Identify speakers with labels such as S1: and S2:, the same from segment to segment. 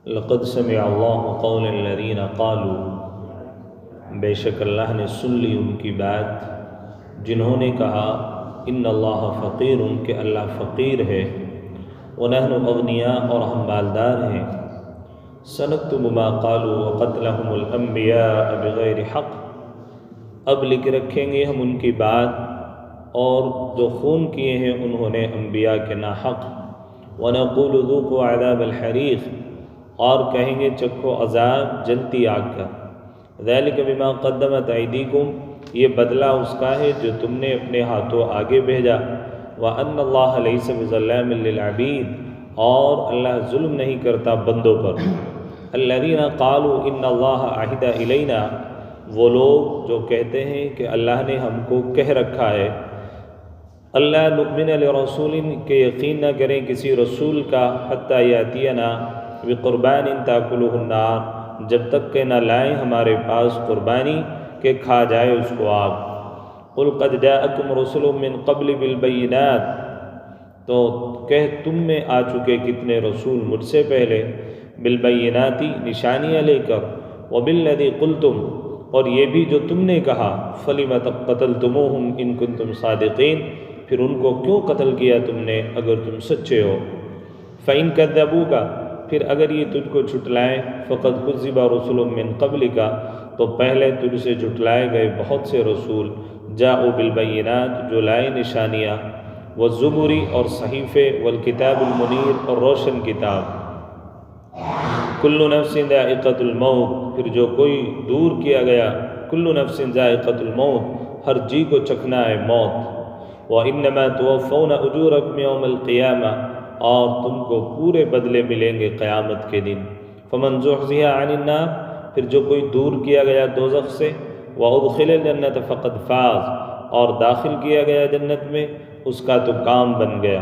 S1: لقد سمع اللہ قول الذین قالوا، بے شک اللہ نے سن لی ان کی بات جنہوں نے کہا ان اللہ فقیر، کہ اللہ فقیر ہے، ونحن اغنیاء اور ہم مالدار ہیں، سنکتب ما قالوا وقتلهم الانبیاء بغیر حق، اب لکھ رکھیں گے ہم ان کی بات اور جو خون کیے ہیں انہوں نے انبیاء کے ناحق، ونقول ذوقوا عذاب الحریق، اور کہیں گے چکھو عذاب جلتی آگ کا، ذالک بما قدمت ایدیکم، یہ بدلہ اس کا ہے جو تم نے اپنے ہاتھوں آگے بھیجا، وَأَنَّ اللَّهَ لَيْسَ بِظَلَّامٍ لِّلْعَبِيدِ، اور اللہ ظلم نہیں کرتا بندوں پر، الَّذِينَ قَالُوا إِنَّ اللَّهَ عَهِدَ إِلَيْنَا، وہ لوگ جو کہتے ہیں کہ اللہ نے ہم کو کہہ رکھا ہے، اللہ نؤمن لرسول، کہ یقین نہ کریں کسی رسول کا، حتی یاتینا بقربان تاکلہ النار، جب تک کہ نہ لائیں ہمارے پاس قربانی کہ کھا جائے اس کو آگ، قل قد جاءکم رسل من قبل بالبینات، تو کہہ تم میں آ چکے کتنے رسول مجھ سے پہلے، بالبینات نشانیاں لے کر، وبالذی قلتم، اور یہ بھی جو تم نے کہا، فلم قتلتموہم ان کنتم صادقین، پھر ان کو کیوں قتل کیا تم نے اگر تم سچے ہو، فإن کذبوک، پھر اگر یہ تجھ کو جھٹلائیں، فقد کذب رسل من قبلک، تو پہلے تجھ سے جھٹلائے گئے بہت سے رسول، جاءوا بالبینات، جو لائے نشانیاں، والزبر، اور صحیفے، والکتاب المنیر، اور روشن کتاب، کل نفس ذائقۃ الموت، پھر جو کوئی دور کیا گیا، کل نفس ذائقۃ الموت، ہر جی کو چکھنا ہے موت، وَإِنَّمَا تُوَفَّوْنَ أُجُورَكُمْ يَوْمَ الْقِيَامَةِ، اور تم کو پورے بدلے ملیں گے قیامت کے دن، فَمَنْ زُحْزِحَ عَنِ النَّارِ، پھر جو کوئی دور کیا گیا دوزخ سے، وَأُدْخِلَ الْجَنَّةَ فَقَدْ فَازَ، اور داخل کیا گیا جنت میں، اس کا تو کام بن گیا،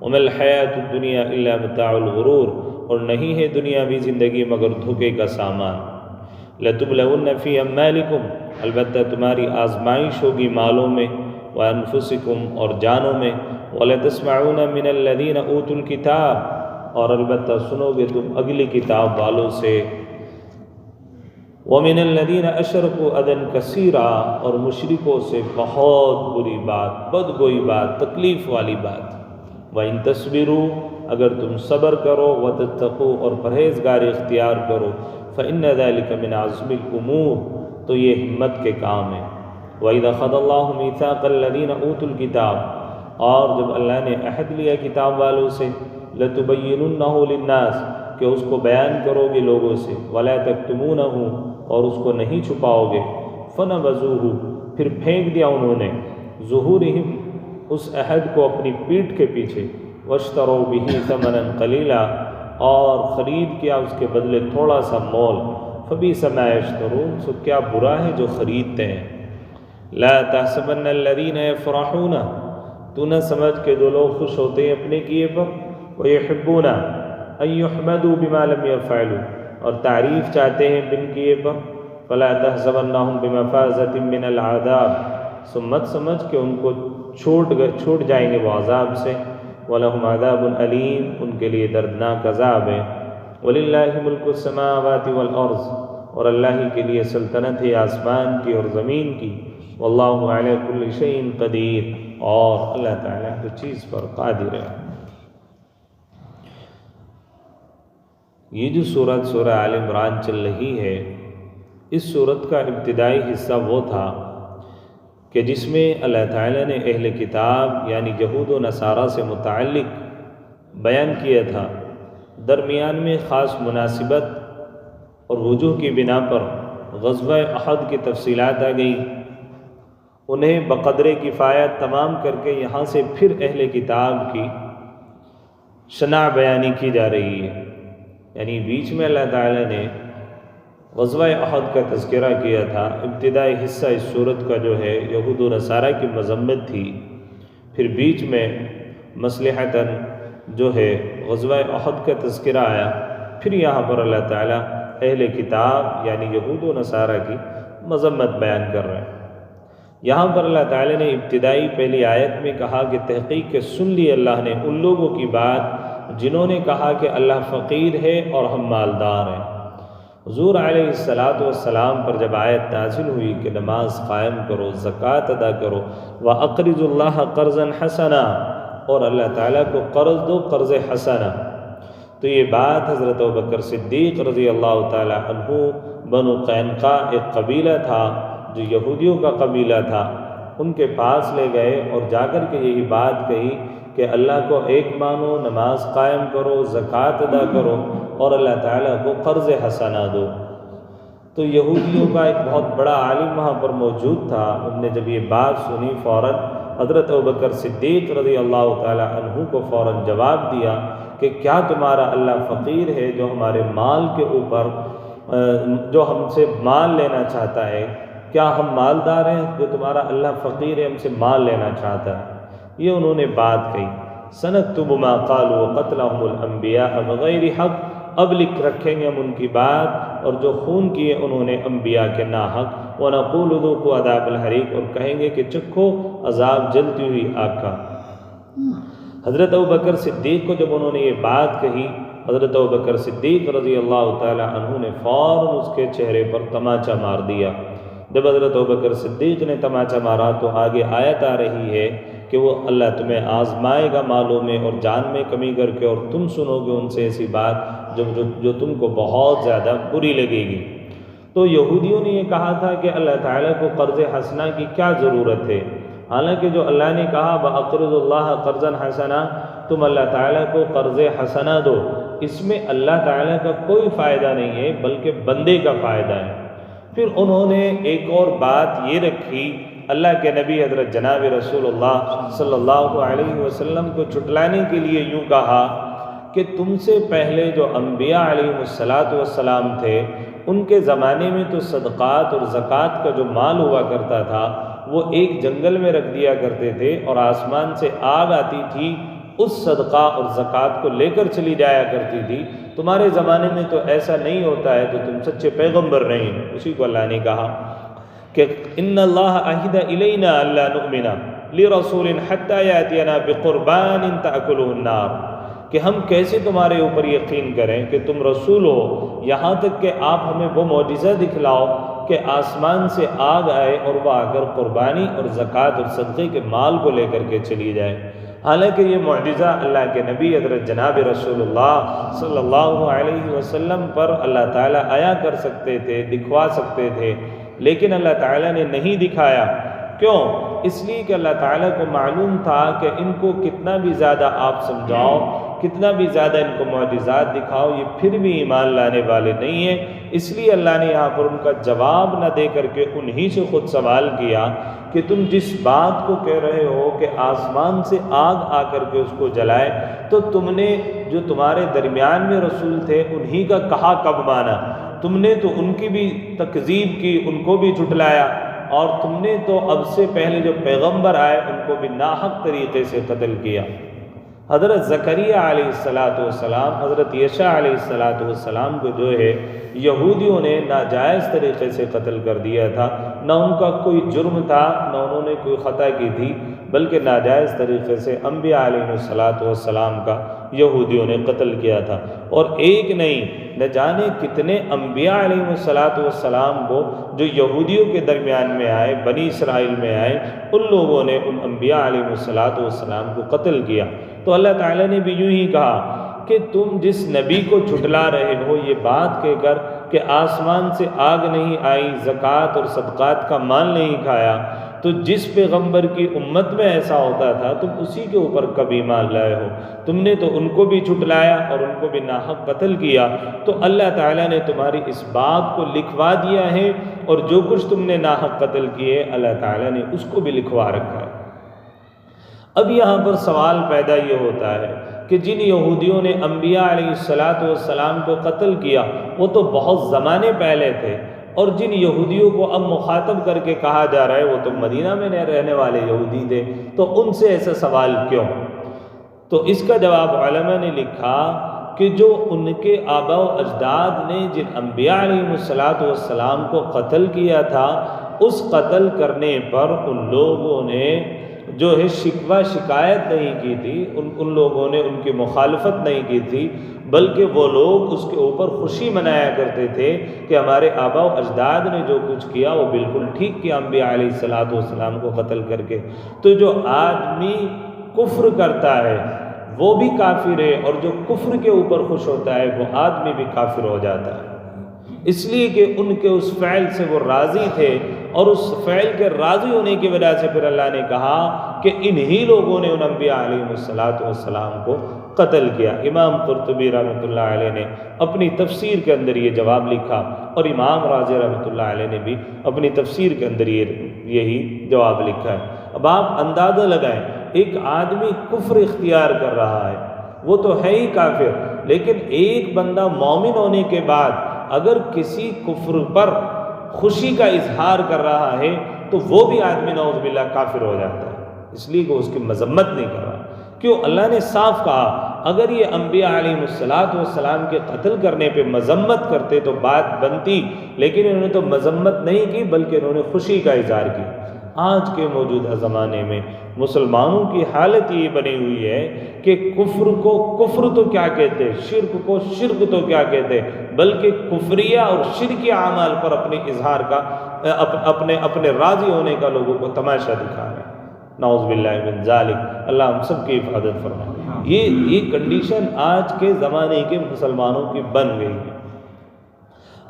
S1: وَمَا الْحَيَاةُ الدُّنْيَا إِلَّا مَتَاعُ الْغُرُورِ، اور نہیں ہے دنیاوی زندگی مگر دھوکے کا سامان، لَتُبْلَوُنَّ فِي أَمْوَالِكُمْ، البتہ تمہاری آزمائش ہوگی مالوں میں، وَأَنفُسِكُمْ، اور جانوں میں، وَلَتَسْمَعُونَ مِنَ الَّذِينَ أُوتُوا الْكِتَابَ، اور البتہ سنو گے تم اگلی کتاب والوں سے، وَمِنَ الَّذِينَ أَشْرَكُوا أَذًى كَثِيرًا، اور مشرکوں سے بہت بری بات، بدگوئی بات، تکلیف والی بات، وَإِن تَصْبِرُوا، اگر تم صبر کرو، وَتَتَّقُوا، اور پرہیزگاری اختیار کرو، فَإِنَّ ذَلِكَ مِنْ عَزْمِ الْأُمُورِ، تو یہ ہمت کے کام ہے، وَإِذَا أَخَذَ اللَّهُ مِيثَاقَ الَّذِينَ أُوتُوا الْكِتَابَ، اور جب اللہ نے عہد لیا کتاب والوں سے، لَتُبَيِّنُنَّهُ لِلنَّاسِ، کہ اس کو بیان کرو گے لوگوں سے، وَلَا تَكْتُمُونَهُ، اور اس کو نہیں چھپاؤ گے، فَنَبَذُوهُ، پھر پھینک دیا انہوں نے، ظُهُورِهِمْ، اس عہد کو اپنی پیٹھ کے پیچھے، وَاشْتَرَوْا بِهِ ثَمَنًا قَلِيلًا، اور خرید کیا اس کے بدلے تھوڑا سا مول، فَبِئْسَ مَا يَشْتَرُونَ، سو کیا برا ہے جو خریدتے ہیں، لَا تَحْسَبَنَّ الَّذِينَ يَفْرَحُونَ، تو نہ سمجھ کہ جو لوگ خوش ہوتے ہیں اپنے کیے پر، وَيُحِبُّونَ أَن يُحْمَدُوا بِمَا لَمْ يَفْعَلُوا، اور تعریف چاہتے ہیں بن کیے پر، فَلَا تَحْسَبَنَّهُمْ بِمَفَازَةٍ مِّنَ الْعَذَابِ، سو مت سمجھ کہ ان کو چھوٹ جائیں گے وہ عذاب سے، وَلَهُمْ عَذَابٌ أَلِيمٌ، ان کے لیے دردناک عذاب ہے، وَلِلَّهِ مُلْكُ السَّمَاوَاتِ وَالْأَرْضِ، اور اللہ ہی کے لیے سلطنت ہے آسمان کی اور زمین کی، وَاللَّهُ عَلَى كُلِّ شَيْءٍ قَدِيرٌ، اور اللہ تعالیٰ ہر چیز پر قادر ہے۔ یہ جو سورہ آل عمران چل رہی ہے، اس سورت کا ابتدائی حصہ وہ تھا کہ جس میں اللہ تعالیٰ نے اہل کتاب یعنی یہود و نصارہ سے متعلق بیان کیا تھا، درمیان میں خاص مناسبت اور وجوہ کی بنا پر غزوہ احد کی تفصیلات آ گئی، انہیں بقدر کفایت تمام کر کے یہاں سے پھر اہل کتاب کی شناع بیانی کی جا رہی ہے، یعنی بیچ میں اللہ تعالیٰ نے غزوہ احد کا تذکرہ کیا تھا، ابتدائی حصہ اس صورت کا جو ہے یہود و نصارہ کی مذمت تھی، پھر بیچ میں مصلحتاً جو ہے غزوہ احد کا تذکرہ آیا، پھر یہاں پر اللہ تعالیٰ اہل کتاب یعنی یہود و نصارہ کی مذمت بیان کر رہے ہیں۔ یہاں پر اللہ تعالیٰ نے ابتدائی پہلی آیت میں کہا کہ تحقیق کے سن لی اللہ نے ان لوگوں کی بات جنہوں نے کہا کہ اللہ فقیر ہے اور ہم مالدار ہیں۔ حضور علیہ السلام پر جب آیت نازل ہوئی کہ نماز قائم کرو، زکوٰۃ ادا کرو، وَأَقْرِضُوا اللَّهَ قَرْضًا حَسَنًا، اور اللہ تعالیٰ کو قرض دو قرض حسنہ، تو یہ بات حضرت ابوبکر صدیق رضی اللہ تعالیٰ عنہ بنو قینقاع ایک قبیلہ تھا جو یہودیوں کا قبیلہ تھا، ان کے پاس لے گئے اور جا کر کے یہی بات کہی کہ اللہ کو ایک مانو، نماز قائم کرو، زکوٰۃ ادا کرو اور اللہ تعالیٰ کو قرض حسنہ دو۔ تو یہودیوں کا ایک بہت بڑا عالم وہاں پر موجود تھا، ان نے جب یہ بات سنی فوراً حضرت ابوبکر صدیق رضی اللہ تعالیٰ عنہ کو فوراً جواب دیا کہ کیا تمہارا اللہ فقیر ہے جو ہمارے مال کے اوپر جو ہم سے مال لینا چاہتا ہے؟ کیا ہم مالدار ہیں جو تمہارا اللہ فقیر ہے ہم سے مال لینا چاہتا ہے؟ یہ انہوں نے بات کہی۔ سنکتب ما قالوا وقتلهم الانبیاء بغیر حق، اب لکھ رکھیں گے ہم ان کی بات اور جو خون کیے انہوں نے انبیاء کے ناحق، ونقول ذوقوا عذاب الحریق، اور کہیں گے کہ چکھو عذاب جلتی ہوئی آگ کا۔ حضرت ابوبکر صدیق کو جب انہوں نے یہ بات کہی، حضرت ابوبکر صدیق رضی اللہ تعالیٰ عنہ نے فوراً اس کے چہرے پر تماچا مار دیا۔ جب حضرت ابوبکر صدیق نے تماچا مارا تو آگے آیت آ رہی ہے کہ وہ اللہ تمہیں آزمائے گا مالوں میں اور جان میں کمی کر کے، اور تم سنو گے ان سے ایسی بات جو تم کو بہت زیادہ بری لگے گی۔ تو یہودیوں نے یہ کہا تھا کہ اللہ تعالیٰ کو قرض حسنہ کی کیا ضرورت ہے، حالانکہ جو اللہ نے کہا وَأَقْرِضُوا اللَّهَ قَرْضًا حَسَنًا، تم اللہ تعالیٰ کو قرض حسنہ دو، اس میں اللہ تعالیٰ کا کوئی فائدہ نہیں ہے بلکہ بندے کا فائدہ ہے۔ پھر انہوں نے ایک اور بات یہ رکھی، اللہ کے نبی حضرت جناب رسول اللہ صلی اللہ علیہ وسلم کو چھٹلانے کے لیے یوں کہا کہ تم سے پہلے جو انبیاء علیہ السلام تھے ان کے زمانے میں تو صدقات اور زکوٰۃ کا جو مال ہوا کرتا تھا وہ ایک جنگل میں رکھ دیا کرتے تھے اور آسمان سے آگ آتی تھی، اس صدقہ اور زکوٰۃ کو لے کر چلی جایا کرتی تھی۔ تمہارے زمانے میں تو ایسا نہیں ہوتا ہے تو تم سچے پیغمبر نہیں۔ اسی کو اللہ نے کہا کہ ان اللہ عہد الینا الا نؤمن لرسول حتی یاتینا بقربان تأکلہ النار، کہ ہم کیسے تمہارے اوپر یقین کریں کہ تم رسول ہو، یہاں تک کہ آپ ہمیں وہ معجزہ دکھلاؤ کہ آسمان سے آگ آئے اور وہ آ کر قربانی اور زکوٰۃ اور صدقے کے مال کو لے کر کے چلی جائے۔ حالانکہ یہ معجزہ اللہ کے نبی حضرت جناب رسول اللہ صلی اللہ علیہ وسلم پر اللہ تعالیٰ آیا کر سکتے تھے، دکھوا سکتے تھے، لیکن اللہ تعالیٰ نے نہیں دکھایا۔ کیوں؟ اس لیے کہ اللہ تعالیٰ کو معلوم تھا کہ ان کو کتنا بھی زیادہ آپ سمجھاؤ، کتنا بھی زیادہ ان کو معجزات دکھاؤ، یہ پھر بھی ایمان لانے والے نہیں ہیں۔ اس لیے اللہ نے یہاں پر ان کا جواب نہ دے کر کے انہی سے خود سوال کیا کہ تم جس بات کو کہہ رہے ہو کہ آسمان سے آگ آ کر کے اس کو جلائے، تو تم نے جو تمہارے درمیان میں رسول تھے انہی کا کہا کب مانا؟ تم نے تو ان کی بھی تکذیب کی، ان کو بھی جھٹلایا، اور تم نے تو اب سے پہلے جو پیغمبر آئے ان کو بھی ناحق طریقے سے قتل کیا۔ حضرت زکریہ علیہ السلام، حضرت یشع علیہ السلام کو جو ہے یہودیوں نے ناجائز طریقے سے قتل کر دیا تھا، نہ ان کا کوئی جرم تھا نہ انہوں نے کوئی خطا کی تھی، بلکہ ناجائز طریقے سے انبیاء علیہ السلام کا یہودیوں نے قتل کیا تھا۔ اور ایک نہیں، نہ جانے کتنے انبیاء علیہ السلام کو جو یہودیوں کے درمیان میں آئے، بنی اسرائیل میں آئے، ان لوگوں نے ان انبیاء علیہ السلام کو قتل کیا۔ تو اللہ تعالیٰ نے بھی یوں ہی کہا کہ تم جس نبی کو جھٹلا رہے ہو یہ بات کہہ کر کہ آسمان سے آگ نہیں آئی، زکوٰۃ اور صدقات کا مال نہیں کھایا، تو جس پیغمبر کی امت میں ایسا ہوتا تھا تم اسی کے اوپر کب ایمان لائے ہو؟ تم نے تو ان کو بھی جھٹلایا اور ان کو بھی ناحق قتل کیا۔ تو اللہ تعالیٰ نے تمہاری اس بات کو لکھوا دیا ہے، اور جو کچھ تم نے ناحق قتل کیے اللہ تعالیٰ نے اس کو بھی لکھوا رکھا ہے۔ اب یہاں پر سوال پیدا یہ ہوتا ہے کہ جن یہودیوں نے انبیاء علیہ السلام کو قتل کیا وہ تو بہت زمانے پہلے تھے، اور جن یہودیوں کو اب مخاطب کر کے کہا جا رہا ہے وہ تو مدینہ میں رہنے والے یہودی تھے، تو ان سے ایسا سوال کیوں؟ تو اس کا جواب علماء نے لکھا کہ جو ان کے آباء و اجداد نے جن انبیاء علیہ السلام کو قتل کیا تھا، اس قتل کرنے پر ان لوگوں نے جو ہے شکوہ شکایت نہیں کی تھی، ان لوگوں نے ان کی مخالفت نہیں کی تھی، بلکہ وہ لوگ اس کے اوپر خوشی منایا کرتے تھے کہ ہمارے آباء و اجداد نے جو کچھ کیا وہ بالکل ٹھیک کیا انبیاء علیہ السلام کو قتل کر کے۔ تو جو آدمی کفر کرتا ہے وہ بھی کافر ہے، اور جو کفر کے اوپر خوش ہوتا ہے وہ آدمی بھی کافر ہو جاتا ہے، اس لیے کہ ان کے اس فعل سے وہ راضی تھے، اور اس فعل کے راضی ہونے کی وجہ سے پھر اللہ نے کہا کہ انہی لوگوں نے ان انبیاء علیہ السلام کو قتل کیا۔ امام قرطبی رحمۃ اللہ علیہ نے اپنی تفسیر کے اندر یہ جواب لکھا، اور امام راضی رحمۃ اللہ علیہ نے بھی اپنی تفسیر کے اندر یہی جواب لکھا ہے۔ اب آپ اندازہ لگائیں، ایک آدمی کفر اختیار کر رہا ہے، وہ تو ہے ہی کافر، لیکن ایک بندہ مومن ہونے کے بعد اگر کسی کفر پر خوشی کا اظہار کر رہا ہے تو وہ بھی آدمی نعوذ باللہ کافر ہو جاتا ہے، اس لیے کہ اس کی مذمت نہیں کر رہا۔ کیوں؟ اللہ نے صاف کہا اگر یہ انبیاء علیہ السلام کے قتل کرنے پہ مذمت کرتے تو بات بنتی، لیکن انہوں نے تو مذمت نہیں کی بلکہ انہوں نے خوشی کا اظہار کیا۔ آج کے موجودہ زمانے میں مسلمانوں کی حالت یہ بنی ہوئی ہے کہ کفر کو کفر تو کیا کہتے، شرک کو شرک تو کیا کہتے، بلکہ کفریہ اور شرکی اعمال پر اپنے اظہار کا اپنے راضی ہونے کا لوگوں کو تماشا دکھا رہے ہیں۔ نعوذ باللہ من ذالک، اللہ ہم سب کی حفاظت فرمائے۔ یہ کنڈیشن آج کے زمانے کے مسلمانوں کی بن گئی ہے۔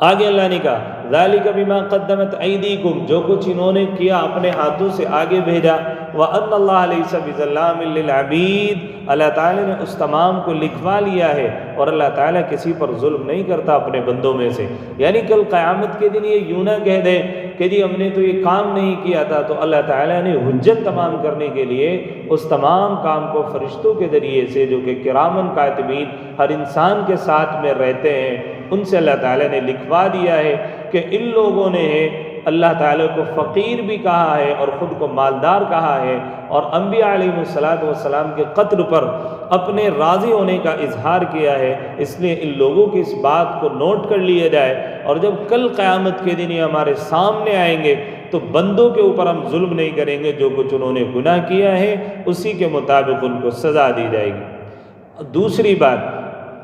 S1: آگے اللہ نے کہا ذالک بما قدمت ایدیکم، جو کچھ انہوں نے کیا اپنے ہاتھوں سے آگے بھیجا، وَأَنَّ اللَّهَ لَيْسَ بِظَلَّامٍ لِّلْعَبِيدِ، اللہ تعالیٰ نے اس تمام کو لکھوا لیا ہے، اور اللہ تعالیٰ کسی پر ظلم نہیں کرتا اپنے بندوں میں سے۔ یعنی کل قیامت کے دن یہ یوں نہ کہہ دے کہ جی ہم نے تو یہ کام نہیں کیا تھا، تو اللہ تعالیٰ نے حجت تمام کرنے کے لیے اس تمام کام کو فرشتوں کے ذریعے سے، جو کہ کرامن کاتبین ہر انسان کے ساتھ میں رہتے ہیں، ان سے اللہ تعالیٰ نے لکھوا دیا ہے کہ ان لوگوں نے اللہ تعالیٰ کو فقیر بھی کہا ہے اور خود کو مالدار کہا ہے، اور انبیاء علیہ السلام کے قتل پر اپنے راضی ہونے کا اظہار کیا ہے۔ اس لیے ان لوگوں کی اس بات کو نوٹ کر لیا جائے، اور جب کل قیامت کے دن یہ ہمارے سامنے آئیں گے تو بندوں کے اوپر ہم ظلم نہیں کریں گے، جو کچھ انہوں نے گناہ کیا ہے اسی کے مطابق ان کو سزا دی جائے گی۔ دوسری بات،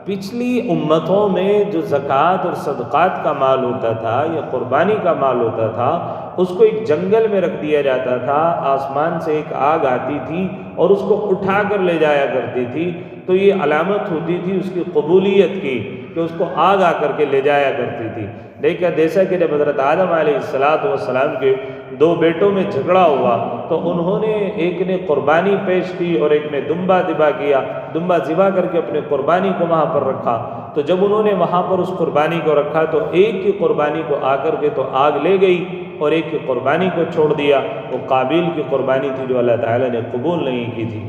S1: پچھلی امتوں میں جو زکوٰۃ اور صدقات کا مال ہوتا تھا یا قربانی کا مال ہوتا تھا، اس کو ایک جنگل میں رکھ دیا جاتا تھا، آسمان سے ایک آگ آتی تھی اور اس کو اٹھا کر لے جایا کرتی تھی، تو یہ علامت ہوتی تھی اس کی قبولیت کی کہ اس کو آگ آ کر کے لے جایا کرتی تھی۔ دیکھا جیسا کہ جب حضرت آدم علیہ السلام کے دو بیٹوں میں جھگڑا ہوا تو انہوں نے، ایک نے قربانی پیش کی اور ایک نے دمبا ذبح کیا، دمبا ذبح کر کے اپنے قربانی کو وہاں پر رکھا۔ تو جب انہوں نے وہاں پر اس قربانی کو رکھا تو ایک کی قربانی کو آ کر کے تو آگ لے گئی اور ایک کی قربانی کو چھوڑ دیا۔ وہ قابیل کی قربانی تھی جو اللہ تعالیٰ نے قبول نہیں کی تھی۔